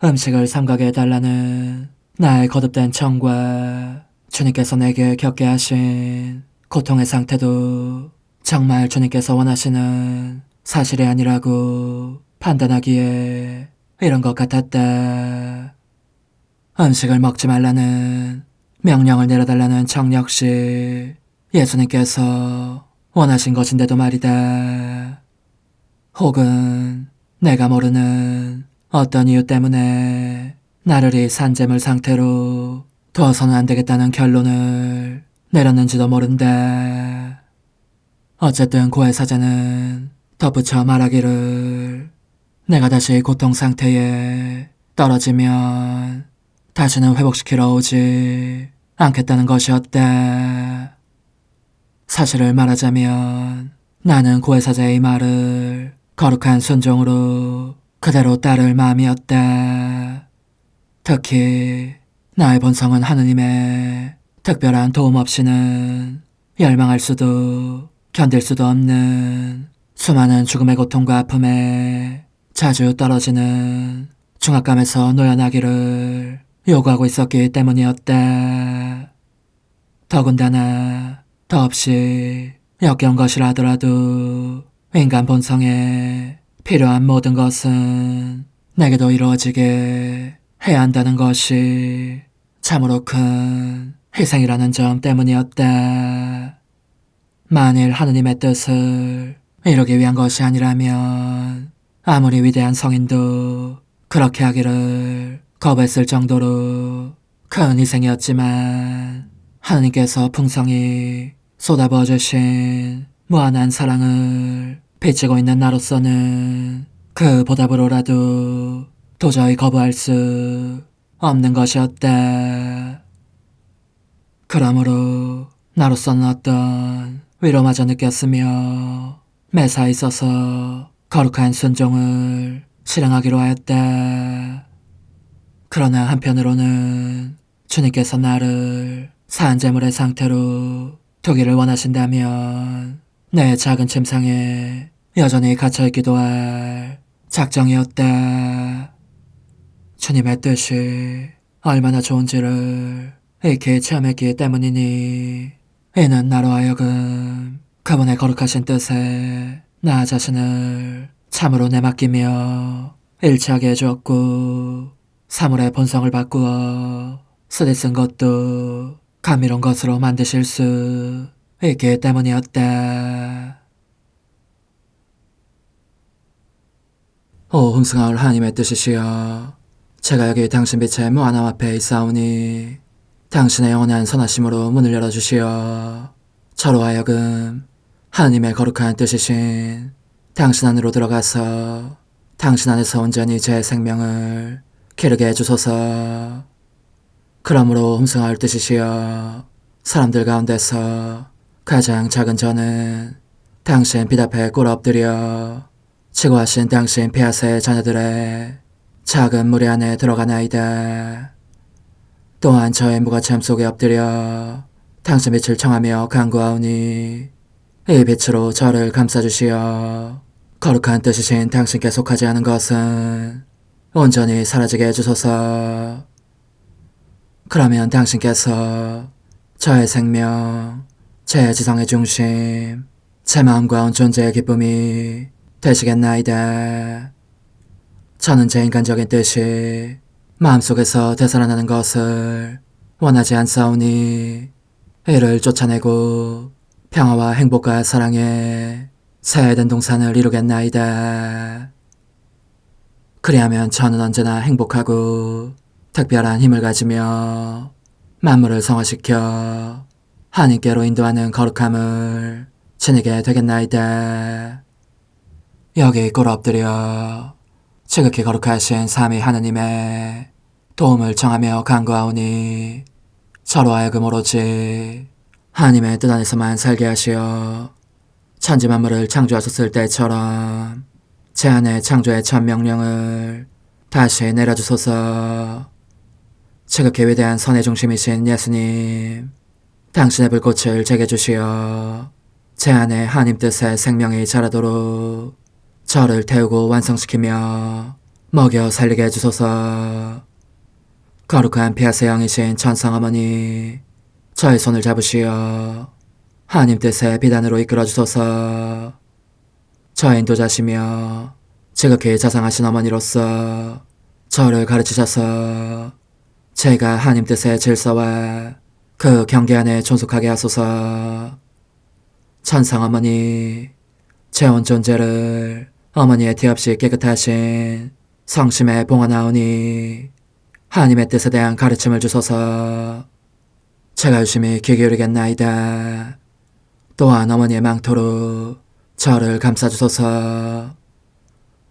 음식을 삼가게 해달라는 나의 거듭된 청과 주님께서 내게 겪게 하신 고통의 상태도 정말 주님께서 원하시는 사실이 아니라고 판단하기에 이런 것 같았다. 음식을 먹지 말라는 명령을 내려달라는 청 역시 예수님께서 원하신 것인데도 말이다. 혹은 내가 모르는 어떤 이유 때문에 나를 이 산재물 상태로 두어서는 안 되겠다는 결론을 내렸는지도 모른다. 어쨌든 고해 사제는 덧붙여 말하기를 내가 다시 고통 상태에 떨어지면 다시는 회복시키러 오지 않겠다는 것이었다. 사실을 말하자면 나는 고해 사제의 이 말을 거룩한 순종으로 그대로 따를 마음이었다. 특히 나의 본성은 하느님의 특별한 도움 없이는 열망할 수도 견딜 수도 없는 수많은 죽음의 고통과 아픔에 자주 떨어지는 중압감에서 놓여나기를 요구하고 있었기 때문이었다. 더군다나 더없이 역겨운 것이라 하더라도 인간 본성에 필요한 모든 것은 내게도 이루어지게 해야 한다는 것이 참으로 큰 희생이라는 점 때문이었다. 만일 하느님의 뜻을 이루기 위한 것이 아니라면 아무리 위대한 성인도 그렇게 하기를 거부했을 정도로 큰 희생이었지만 하나님께서 풍성히 쏟아부어주신 무한한 사랑을 비치고 있는 나로서는 그 보답으로라도 도저히 거부할 수 없는 것이었다. 그러므로 나로서는 어떤 위로마저 느꼈으며 매사에 있어서 거룩한 순종을 실행하기로 하였다. 그러나 한편으로는 주님께서 나를 산재물의 상태로 두기를 원하신다면 내 작은 침상에 여전히 갇혀있기도 할 작정이었다. 주님의 뜻이 얼마나 좋은지를 익히 체험했기 때문이니 이는 나로 하여금 그분의 거룩하신 뜻에 나 자신을 참으로 내맡기며 일치하게 해주었고 사물의 본성을 바꾸어 쓰디 쓴 것도 감미로운 것으로 만드실 수 있기 때문이었다. 오 흥승하올 하나님의 뜻이시여, 제가 여기 당신 빛의 무한함 앞에 있사오니 당신의 영원한 선하심으로 문을 열어주시어 저로 하여금 하나님의 거룩한 뜻이신 당신 안으로 들어가서 당신 안에서 온전히 제 생명을 기르게 해주소서. 그러므로 흠승하올 뜻이시여, 사람들 가운데서 가장 작은 저는 당신 빛 앞에 꿇어 엎드려 지고하신 당신 폐하세의 자녀들의 작은 무리 안에 들어가나이다. 또한 저의 무가참 속에 엎드려 당신 빛을 청하며 간구하오니 이 빛으로 저를 감싸주시어 거룩한 뜻이신 당신께 속하지 않은 것은 온전히 사라지게 해주소서. 그러면 당신께서 저의 생명, 제 지성의 중심, 제 마음과 온 존재의 기쁨이 되시겠나이다. 저는 제 인간적인 뜻이 마음속에서 되살아나는 것을 원하지 않사오니 이를 쫓아내고 평화와 행복과 사랑의 새해된 동산을 이루겠나이다. 그리하면 저는 언제나 행복하고 특별한 힘을 가지며 만물을 성화시켜 하나님께로 인도하는 거룩함을 지니게 되겠나이다. 여기 꿇어 엎드려 지극히 거룩하신 삼위 하느님의 도움을 청하며 간구하오니 저로 하여금 오로지 하나님의 뜻 안에서만 살게 하시어 천지 만물을 창조하셨을 때처럼 제 안에 창조의 첫 명령을 다시 내려주소서. 지극히 위대한 선의 중심이신 예수님, 당신의 불꽃을 제게 주시어 제 안에 하나님 뜻의 생명이 자라도록 저를 태우고 완성시키며 먹여 살리게 해주소서. 거룩한 피아세 영이신 천상어머니, 저의 손을 잡으시어 하나님 뜻의 비단으로 이끌어주소서. 저의 인도자시며 지극히 자상하신 어머니로서 저를 가르치셔서 제가 하나님 뜻의 질서와 그 경계 안에 존속하게 하소서. 천상어머니, 제 온 존재를 어머니의 티 없이 깨끗하신 성심에 봉헌하오니 하나님의 뜻에 대한 가르침을 주소서. 제가 열심히 귀 기울이겠나이다. 또한 어머니의 망토로 저를 감싸주소서.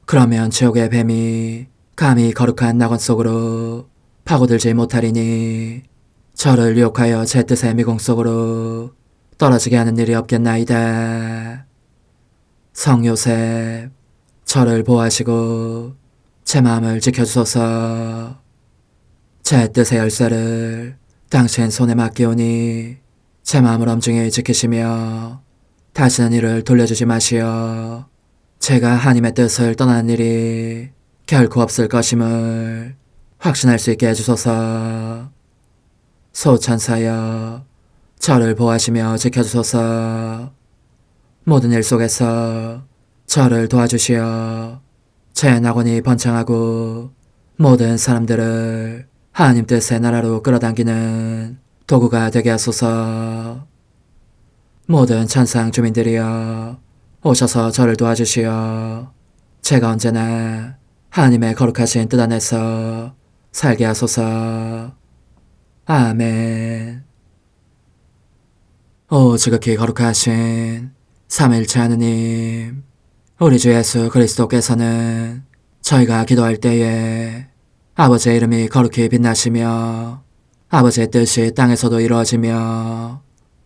그러면 지옥의 뱀이 감히 거룩한 낙원 속으로 파고들지 못하리니 저를 유혹하여 제 뜻의 미궁 속으로 떨어지게 하는 일이 없겠나이다. 성 요셉, 저를 보호하시고 제 마음을 지켜주소서. 제 뜻의 열쇠를 당신 손에 맡기오니 제 마음을 엄중히 지키시며 다시는 이를 돌려주지 마시어 제가 하나님의 뜻을 떠나는 일이 결코 없을 것임을 확신할 수 있게 해주소서. 소천사여, 저를 보호하시며 지켜주소서. 모든 일 속에서 저를 도와주시어 제 낙원이 번창하고 모든 사람들을 하나님 뜻의 나라로 끌어당기는 도구가 되게 하소서. 모든 천상 주민들이여, 오셔서 저를 도와주시어 제가 언제나 하나님의 거룩하신 뜻 안에서 살게 하소서. 아멘. 오 지극히 거룩하신 삼위일체 하느님, 우리 주 예수 그리스도께서는 저희가 기도할 때에 아버지의 이름이 거룩히 빛나시며 아버지의 뜻이 땅에서도 이루어지며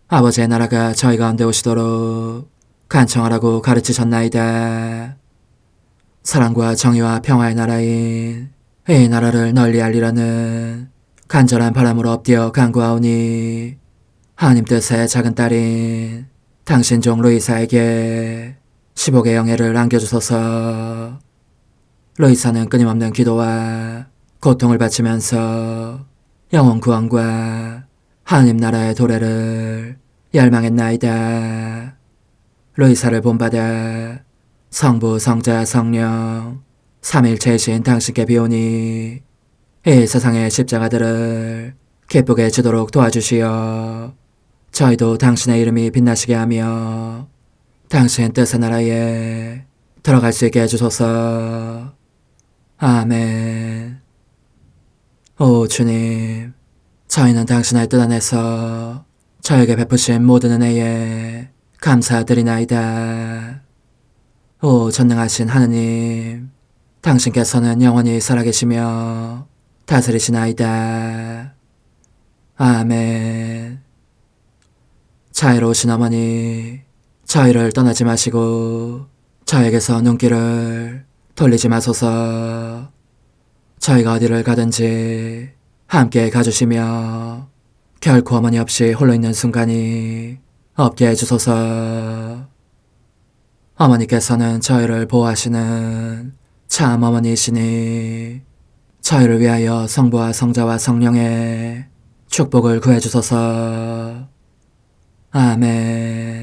아버지의 나라가 저희 가운데 오시도록 간청하라고 가르치셨나이다. 사랑과 정의와 평화의 나라인 이 나라를 널리 알리라는 간절한 바람으로 엎드려 간구하오니 하나님 뜻의 작은 딸인 당신 종 루이사에게 15개 영예를 안겨주소서. 루이사는 끊임없는 기도와 고통을 바치면서 영혼 구원과 하나님 나라의 도래를 열망했나이다. 루이사를 본받아 성부, 성자, 성령 삼위일체이신 당신께 비오니 이 세상의 십자가들을 기쁘게 지도록 도와주시어 저희도 당신의 이름이 빛나시게 하며 당신 뜻의 나라에 들어갈 수 있게 해주소서. 아멘. 오 주님, 저희는 당신의 뜻 안에서 저에게 베푸신 모든 은혜에 감사드리나이다. 오 전능하신 하느님, 당신께서는 영원히 살아계시며 다스리시나이다. 아멘. 자애로우신 어머니, 저희를 떠나지 마시고 저에게서 눈길을 돌리지 마소서. 저희가 어디를 가든지 함께 가주시며 결코 어머니 없이 홀로 있는 순간이 없게 해주소서. 어머니께서는 저희를 보호하시는 참 어머니이시니 저희를 위하여 성부와 성자와 성령의 축복을 구해주소서. 아멘.